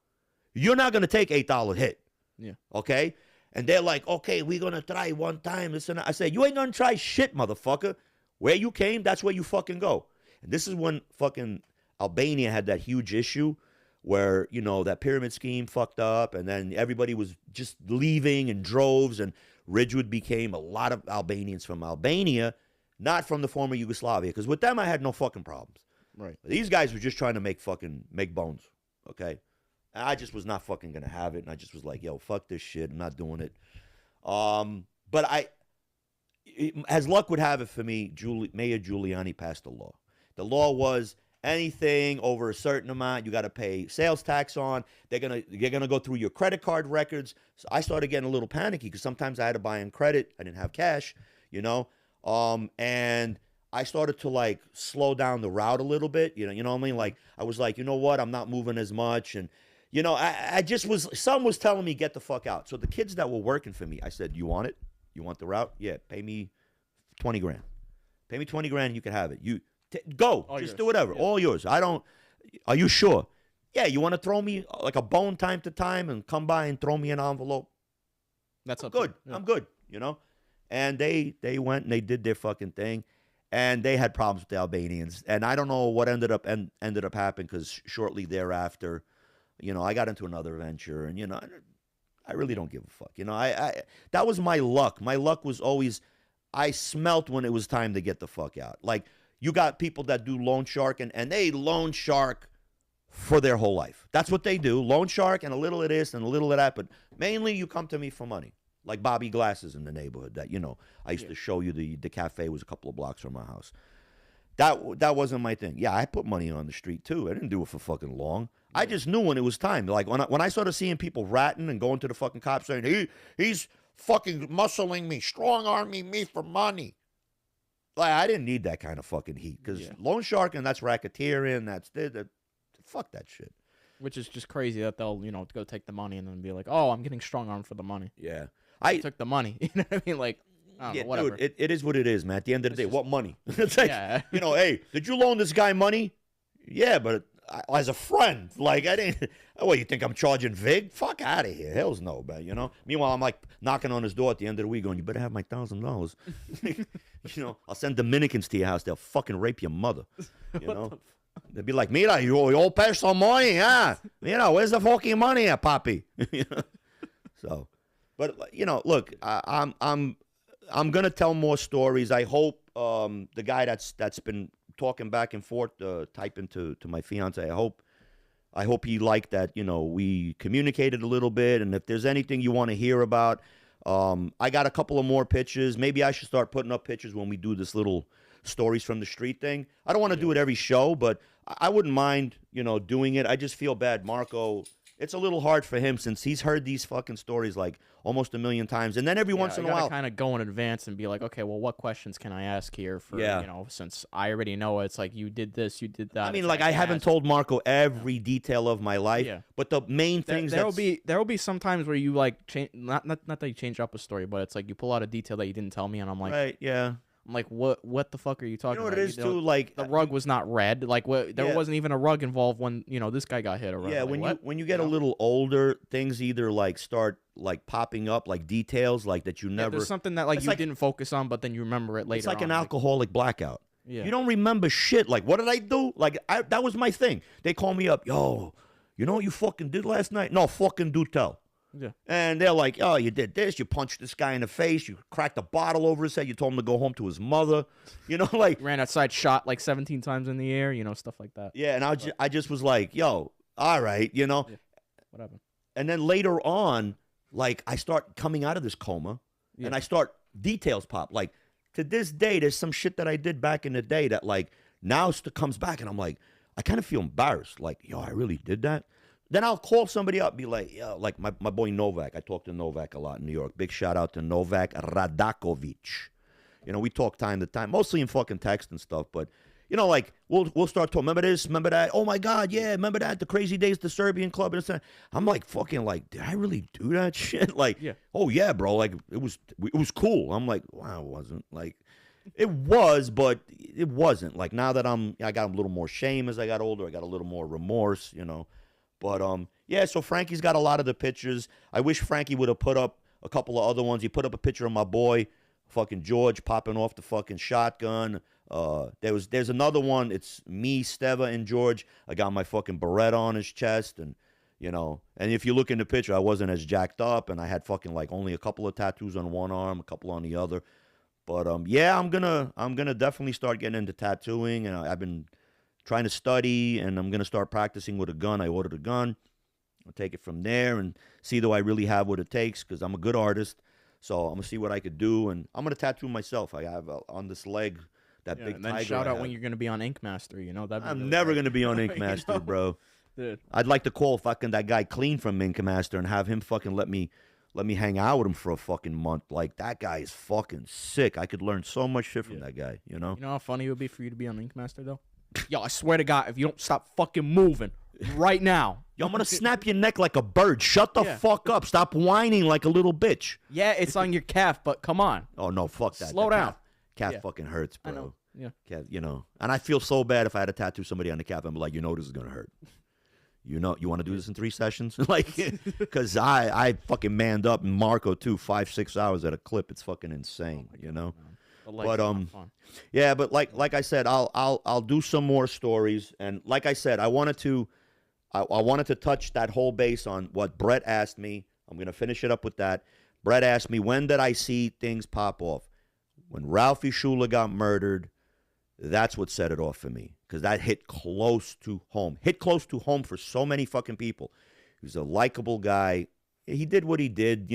You're not going to take $8 hit. Yeah. Okay? And they're like, okay, we're going to try one time. This and that. I said, you ain't going to try shit, motherfucker. Where you came, that's where you fucking go. And this is when fucking Albania had that huge issue where, you know, that pyramid scheme fucked up, and then everybody was just leaving in droves, and Ridgewood became a lot of Albanians from Albania, not from the former Yugoslavia, because with them I had no fucking problems. Right. But these guys were just trying to make bones, okay? And I just was not fucking gonna have it, and I just was like, yo, fuck this shit, I'm not doing it. But as luck would have it for me, Mayor Giuliani passed a law. The law was anything over a certain amount, you got to pay sales tax on. They're gonna go through your credit card records. So I started getting a little panicky because sometimes I had to buy on credit. I didn't have cash, you know. And I started to like slow down the route a little bit. You know what I mean? Like I was like, you know what? I'm not moving as much, and you know, I just was. Some was telling me get the fuck out. So the kids that were working for me, I said, you want it? You want the route? Yeah, pay me 20 grand. Pay me 20 grand, and you can have it. You go, all just yours. Do whatever, yeah. All yours. I don't. Are you sure? Yeah, you want to throw me like a bone time to time and come by and throw me an envelope? That's up good. Yeah. I'm good. You know, and they went and they did their fucking thing, and they had problems with the Albanians, and I don't know what ended up happening because shortly thereafter, you know, I got into another venture, and you know, I really don't give a fuck. You know, I that was my luck. My luck was always I smelt when it was time to get the fuck out. Like. You got people that do loan shark, and they loan shark for their whole life. That's what they do. Loan shark and a little of this and a little of that. But mainly you come to me for money. Like Bobby Glasses in the neighborhood that, you know, I used to show you the cafe was a couple of blocks from my house. That wasn't my thing. Yeah, I put money on the street too. I didn't do it for fucking long. I just knew when it was time. Like when I started seeing people ratting and going to the fucking cops saying, he's fucking muscling me, strong-arming me for money. Like, I didn't need that kind of fucking heat because loan sharking, that's racketeering, fuck that shit. Which is just crazy that they'll, you know, go take the money and then be like, oh, I'm getting strong armed for the money. Yeah. I took the money. You know what I mean? Like, I don't know, whatever. Dude, it is what it is, man. At the end of the day, what money? It's like, you know, hey, did you loan this guy money? Yeah, but as a friend, like, I didn't. Oh, you think I'm charging Vig? Fuck out of here. Hell's no, man, you know? Meanwhile, I'm like knocking on his door at the end of the week going, you better have my $1,000. You know, I'll send Dominicans to your house. They'll fucking rape your mother. You know? They'll be like, mira, you all pay some money, huh? Mira, where's the fucking money, papi? You know? So, but, you know, look, I'm going to tell more stories. I hope the guy that's been talking back and forth, typing to my fiance, I hope he liked that, you know, we communicated a little bit. And if there's anything you want to hear about, I got a couple of more pictures. Maybe I should start putting up pictures when we do this little stories from the street thing. I don't want to do it every show, but I wouldn't mind, you know, doing it. I just feel bad. Marco, it's a little hard for him since he's heard these fucking stories like almost 1 million times. And then every once in a while, kind of go in advance and be like, okay, well, what questions can I ask here for, you know, since I already know it's like you did this, you did that. I mean, like I haven't told Marco every detail of my life, but the main things there will be some times where you like change, not that you change up a story, but it's like you pull out a detail that you didn't tell me, and I'm like, right, yeah. I'm like, what the fuck are you talking about? You know what it is, too? Like, the rug was not red. Like, there wasn't even a rug involved when, you know, this guy got hit. Yeah, when you get a little older, things either, like, start, like, popping up, like, details, like, that you never... there's something that, like, you didn't focus on, but then you remember it later. It's like an alcoholic blackout. Yeah. You don't remember shit. Like, what did I do? Like, that was my thing. They call me up, yo, you know what you fucking did last night? No, fucking do tell. Yeah. And they're like, oh, you did this, you punched this guy in the face, you cracked a bottle over his head, you told him to go home to his mother, you know, like... Ran outside, shot like 17 times in the air, you know, stuff like that. Yeah, and I just was like, yo, all right, you know. Yeah. What happened? And then later on, like, I start coming out of this coma, and I start, details pop. Like, to this day, there's some shit that I did back in the day that, like, now comes back, and I'm like, I kind of feel embarrassed. Like, yo, I really did that? Then I'll call somebody up, be like, yo, like my boy Novak. I talk to Novak a lot in New York. Big shout out to Novak Radakovic. You know, we talk time to time, mostly in fucking text and stuff. But, you know, like, we'll start talking. Remember this? Remember that? Oh, my God, yeah, remember that? The Crazy Days, the Serbian club. And I'm like, fucking, like, did I really do that shit? Like, oh, yeah, bro. Like, it was cool. I'm like, wow, it wasn't. Like, it was, but it wasn't. Like, now that I got a little more shame as I got older. I got a little more remorse, you know. But, yeah, so Frankie's got a lot of the pictures. I wish Frankie would have put up a couple of other ones. He put up a picture of my boy, fucking George, popping off the fucking shotgun. There's another one. It's me, Steva, and George. I got my fucking beret on his chest, and and if you look in the picture, I wasn't as jacked up, and I had fucking like only a couple of tattoos on one arm, a couple on the other. But yeah, I'm gonna definitely start getting into tattooing, and I've been trying to study, and I'm gonna start practicing with a gun. I ordered a gun. I'll take it from there and see do I really have what it takes, because I'm a good artist. So I'm gonna see what I could do, and I'm gonna tattoo myself. I have on this leg that big and then tiger. shout out when you're gonna be on Ink Master. I'm never gonna be on Ink Master, bro. Dude. I'd like to call fucking that guy Clean from Ink Master and have him fucking let me hang out with him for a fucking month. Like, that guy is fucking sick. I could learn so much shit from that guy. You know how funny it would be for you to be on Ink Master though? Yo, I swear to God, if you don't stop fucking moving right now. Yo, I'm gonna snap your neck like a bird. Shut the fuck up. Stop whining like a little bitch. Yeah, it's on your calf, but come on. Oh no, fuck that. Slow down. Calf fucking hurts, bro. I know. Yeah. Calf, and I feel so bad if I had to tattoo somebody on the calf. I'm like, this is gonna hurt. You want to do this in 3 sessions? Like, because I fucking manned up, and Marco too, 5-6 hours at a clip. It's fucking insane, But yeah, but like I said, I'll do some more stories, and like I said, I wanted to touch that whole base on what Bret asked me. I'm gonna finish it up with that. Bret asked me, when did I see things pop off? When Ralphie Shula got murdered, that's what set it off for me, because that hit close to home. Hit close to home for so many fucking people. He was a likable guy. He did what he did,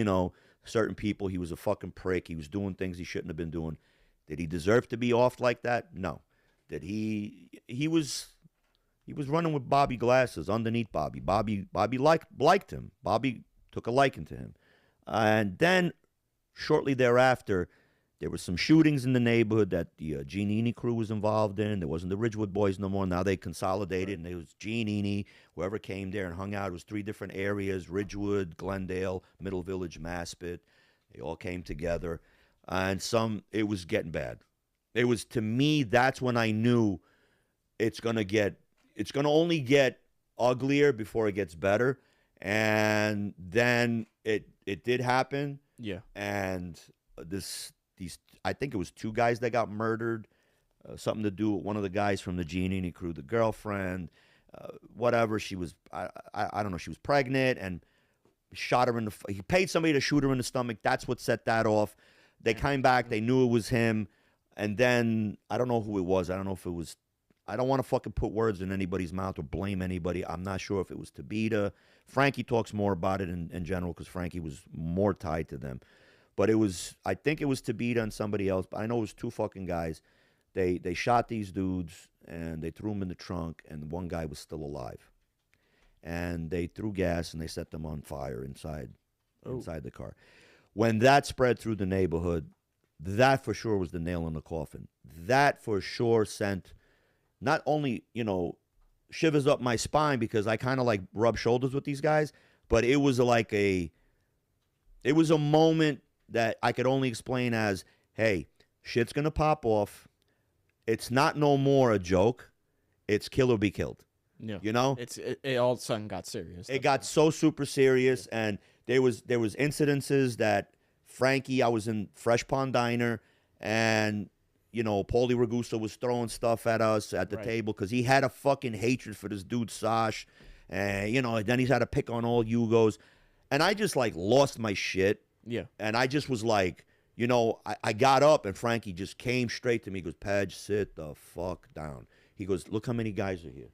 certain people. He was a fucking prick. He was doing things he shouldn't have been doing. Did he deserve to be off like that? No. Did he was running with Bobby glasses underneath Bobby. Bobby liked him. Bobby took a liking to him. And then shortly thereafter, there were some shootings in the neighborhood that the Giannini crew was involved in. There wasn't the Ridgewood boys no more. Now they consolidated, and it was Giannini. Whoever came there and hung out, it was 3 different areas: Ridgewood, Glendale, Middle Village, Maspet. They all came together, and it was getting bad. It was, to me, that's when I knew it's gonna only get uglier before it gets better. And then it did happen. Yeah. And I think it was 2 guys that got murdered. Something to do with one of the guys from the Giannini crew, the girlfriend, whatever. She was, I don't know, she was pregnant, and shot her he paid somebody to shoot her in the stomach. That's what set that off. They came back. They knew it was him. And then, I don't know who it was. I don't know if it was, I don't want to fucking put words in anybody's mouth or blame anybody. I'm not sure if it was Tabita. Frankie talks more about it in general, because Frankie was more tied to them. But I think it was Tabita and somebody else. But I know it was 2 fucking guys. They shot these dudes, and they threw them in the trunk, and one guy was still alive. And they threw gas, and they set them on fire inside the car. When that spread through the neighborhood, that for sure was the nail in the coffin. That for sure sent, not only, shivers up my spine, because I kind of like rub shoulders with these guys, but it was a moment that I could only explain as, hey, shit's going to pop off. It's not no more a joke. It's kill or be killed. Yeah. It all of a sudden got serious. It got so super serious, and there was incidences that Frankie, I was in Fresh Pond Diner, and, Paulie Ragusa was throwing stuff at us at the table, because he had a fucking hatred for this dude, Sash. And, then he's had to pick on all Yugos. And I just, lost my shit. Yeah. And I just was like, I got up, and Frankie just came straight to me. He goes, Pedge, sit the fuck down. He goes, look how many guys are here.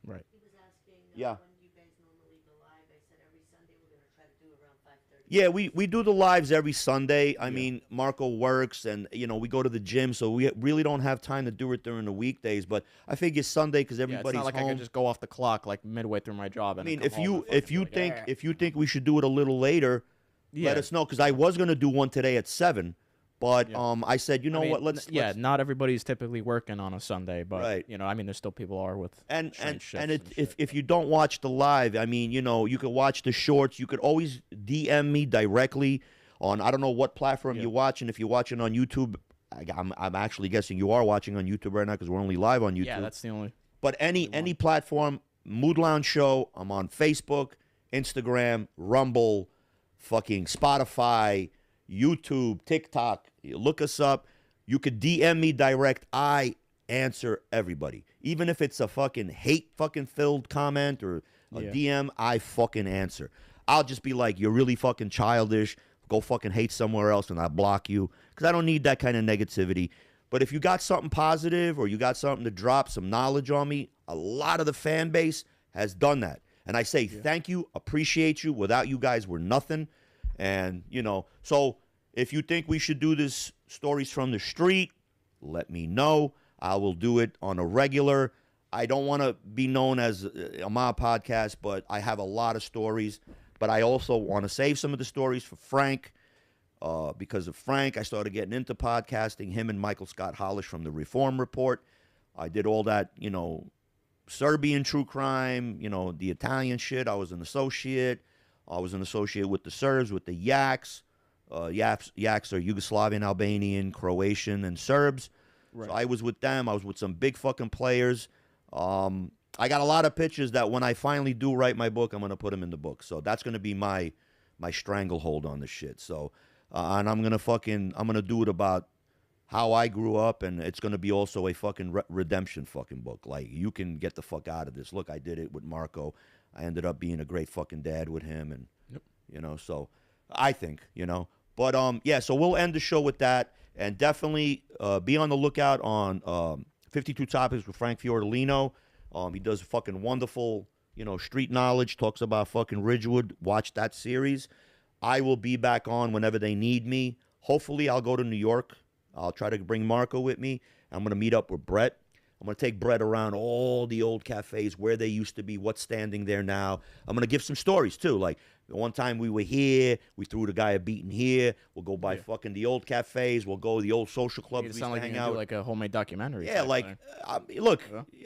Right. He was asking Yeah. when you guys normally go live. I said every Sunday we're going to try to do around 5:30. Yeah, we do the lives every Sunday. I mean, Marco works, and, we go to the gym, so we really don't have time to do it during the weekdays. But I figure Sunday, because everybody's it's not like home. I can just go off the clock midway through my job. And I mean, come home and if you think we should do it a little later, let us know, because I was going to do one today at 7, but I said, what, let's not everybody's typically working on a Sunday, but Right. there's still people are with and shifts if you don't watch the live, I mean, you could watch the shorts. You could always DM me directly on, I don't know what platform you're watching. If you're watching on YouTube, I'm actually guessing you are watching on YouTube right now, because we're only live on YouTube. Yeah, that's the only. But any platform, Mood Lounge Show. I'm on Facebook, Instagram, Rumble, fucking Spotify, YouTube, TikTok. You look us up. You could DM me direct. I answer everybody. Even if it's a fucking hate fucking filled comment or a DM, I fucking answer. I'll just be like, you're really fucking childish. Go fucking hate somewhere else, and I block you because I don't need that kind of negativity. But if you got something positive or you got something to drop some knowledge on me, a lot of the fan base has done that. And I say thank you, appreciate you. Without you guys, we're nothing. And, you know, so if you think we should do this stories from the street, let me know. I will do it on a regular. I don't want to be known as a my podcast, but I have a lot of stories. But I also want to save some of the stories for Frank. Because of Frank, I started getting into podcasting. Him and Michael Scott Hollish from the Reform Report. I did all that, you know, Serbian true crime, you know, the Italian shit. I was an associate. I was an associate with the Serbs, with the Yaks. Yaks are Yugoslavian, Albanian, Croatian, and Serbs. Right. So I was with them. I was with some big fucking players. I got a lot of pictures that when I finally do write my book, I'm going to put them in the book. So that's going to be my stranglehold on the shit. So, and I'm going to do it about how I grew up, and it's going to be also a fucking redemption fucking book. Like, you can get the fuck out of this. Look, I did it with Marco. I ended up being a great fucking dad with him, and, you know, so I think, you know. But, yeah, so we'll end the show with that, and definitely be on the lookout on 52 Topics with Frank Fiordilino. He does fucking wonderful, you know, street knowledge, talks about fucking Ridgewood. Watch that series. I will be back on whenever they need me. Hopefully, I'll go to New York. I'll try to bring Marco with me. I'm going to meet up with Bret. I'm going to take Bret around all the old cafes, where they used to be, what's standing there now. I'm going to give some stories, too. Like, one time we were here, we threw the guy a beating here. We'll go by fucking the old cafes. We'll go to the old social clubs. It sounds like hang you out. do like a homemade documentary. Yeah, like, look,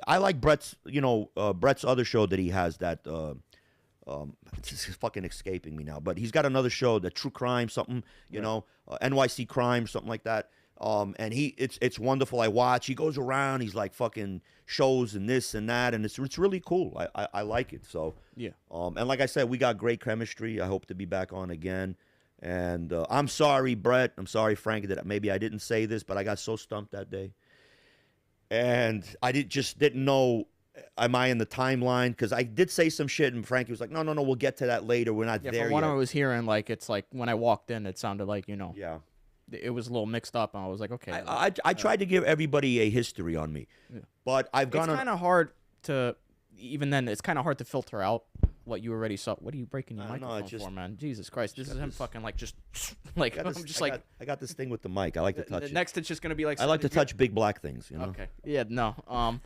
I like Bret's, you know, Bret's other show that he has that, it's just fucking escaping me now. But he's got another show, that True Crime, something, you know, NYC Crime, something like that. And it's wonderful. I watch. He goes around. He's like fucking shows and this and that, and it's really cool. I like it. So yeah. And like I said, we got great chemistry. I hope to be back on again. And I'm sorry, Bret. I'm sorry, Frank, that maybe I didn't say this, but I got so stumped that day, and I didn't know. Am I in the timeline? Because I did say some shit, and Frankie was like, "No, we'll get to that later. We're not there yet." From what I was hearing, like it's like when I walked in, it sounded like, you know. Yeah. It was a little mixed up, and I was like, okay. I tried to give everybody a history on me, but I've gone. It's kind of hard to, even then, it's kind of hard to filter out what you already saw. What are you breaking your microphone for, man? Jesus Christ, this is him fucking like just like I'm just like. I got this thing with the mic. I like to touch it. Next, it's just gonna be like. I like to touch big black things. You know. Okay. Yeah. No.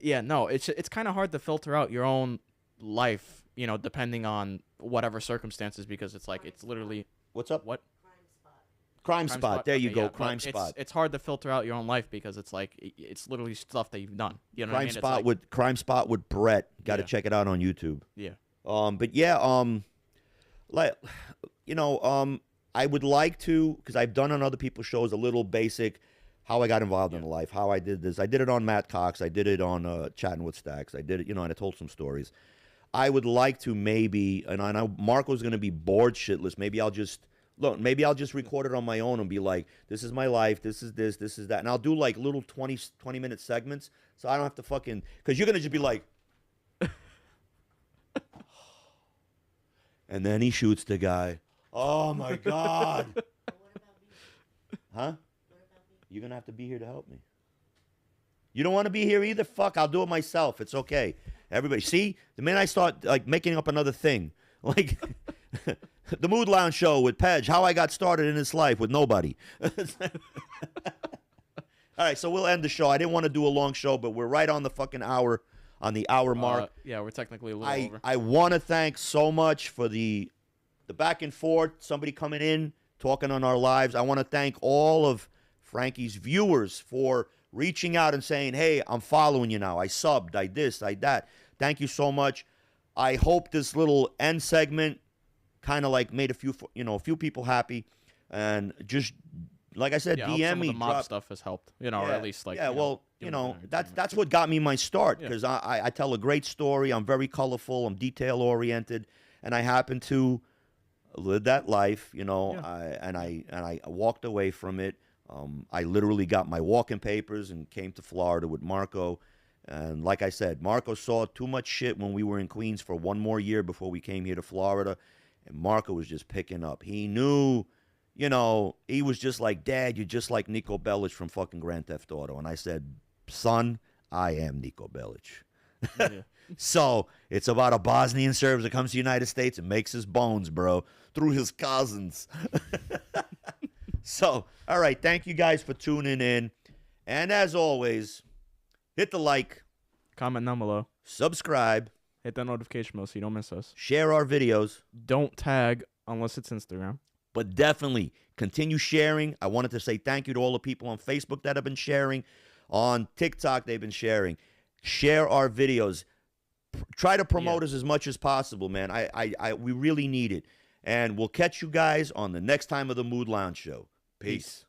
Yeah. No. It's kind of hard to filter out your own life, you know, depending on whatever circumstances, because it's like it's literally. What's up? What? Crime Spot. There you go. Yeah, Crime Spot. It's hard to filter out your own life because it's like it's literally stuff that you've done. You know what I mean? Crime Spot with Bret. Got to check it out on YouTube. Yeah. But yeah. Like, you know, I would like to, because I've done on other people's shows a little basic how I got involved in life, how I did this. I did it on Matt Cox. I did it on Chatting with Stacks. I did it, you know, and I told some stories. I would like to maybe, and I know Marco's going to be bored shitless. Maybe I'll just record it on my own and be like, this is my life, this is this is that. And I'll do like little 20-minute segments, so I don't have to fucking, because you're going to just be like, and then he shoots the guy. Oh, my God. Huh? You're going to have to be here to help me. You don't want to be here either? Fuck, I'll do it myself. It's okay. Everybody, see? The minute I start like making up another thing, like the Mood Lounge Show with Pedge, how I got started in this life with nobody. All right, so we'll end the show. I didn't want to do a long show, but we're right on the fucking hour, on the hour mark. Yeah, we're technically a little over. I want to thank so much for the back and forth, somebody coming in, talking on our lives. I want to thank all of Frankie's viewers for reaching out and saying, hey, I'm following you now. I subbed, I this, I that. Thank you so much. I hope this little end segment kind of like made a few people happy. And just, like I said, DM me. The mob stuff has helped, you know, or at least like. Yeah, that's what got me my start, because I tell a great story. I'm very colorful. I'm detail oriented, and I happen to lived that life, you know. Yeah. I walked away from it. I literally got my walking papers and came to Florida with Marco. And like I said, Marco saw too much shit when we were in Queens for one more year before we came here to Florida. And Marco was just picking up. He knew, you know, he was just like, Dad, you're just like Nico Bellic from fucking Grand Theft Auto. And I said, son, I am Nico Bellic. Yeah. So it's about a Bosnian Serb that comes to the United States and makes his bones, bro, through his cousins. So, all right, thank you guys for tuning in. And as always, hit the like, Comment down below. subscribe, Hit that notification bell so you don't miss us. share our videos, Don't tag unless it's Instagram. but definitely continue sharing. I wanted to say thank you to all the people on Facebook that have been sharing. On TikTok, they've been sharing. Share our videos. Try to promote us as much as possible, man. We really need it. And we'll catch you guys on the next time of the Mood Lounge Show. Peace.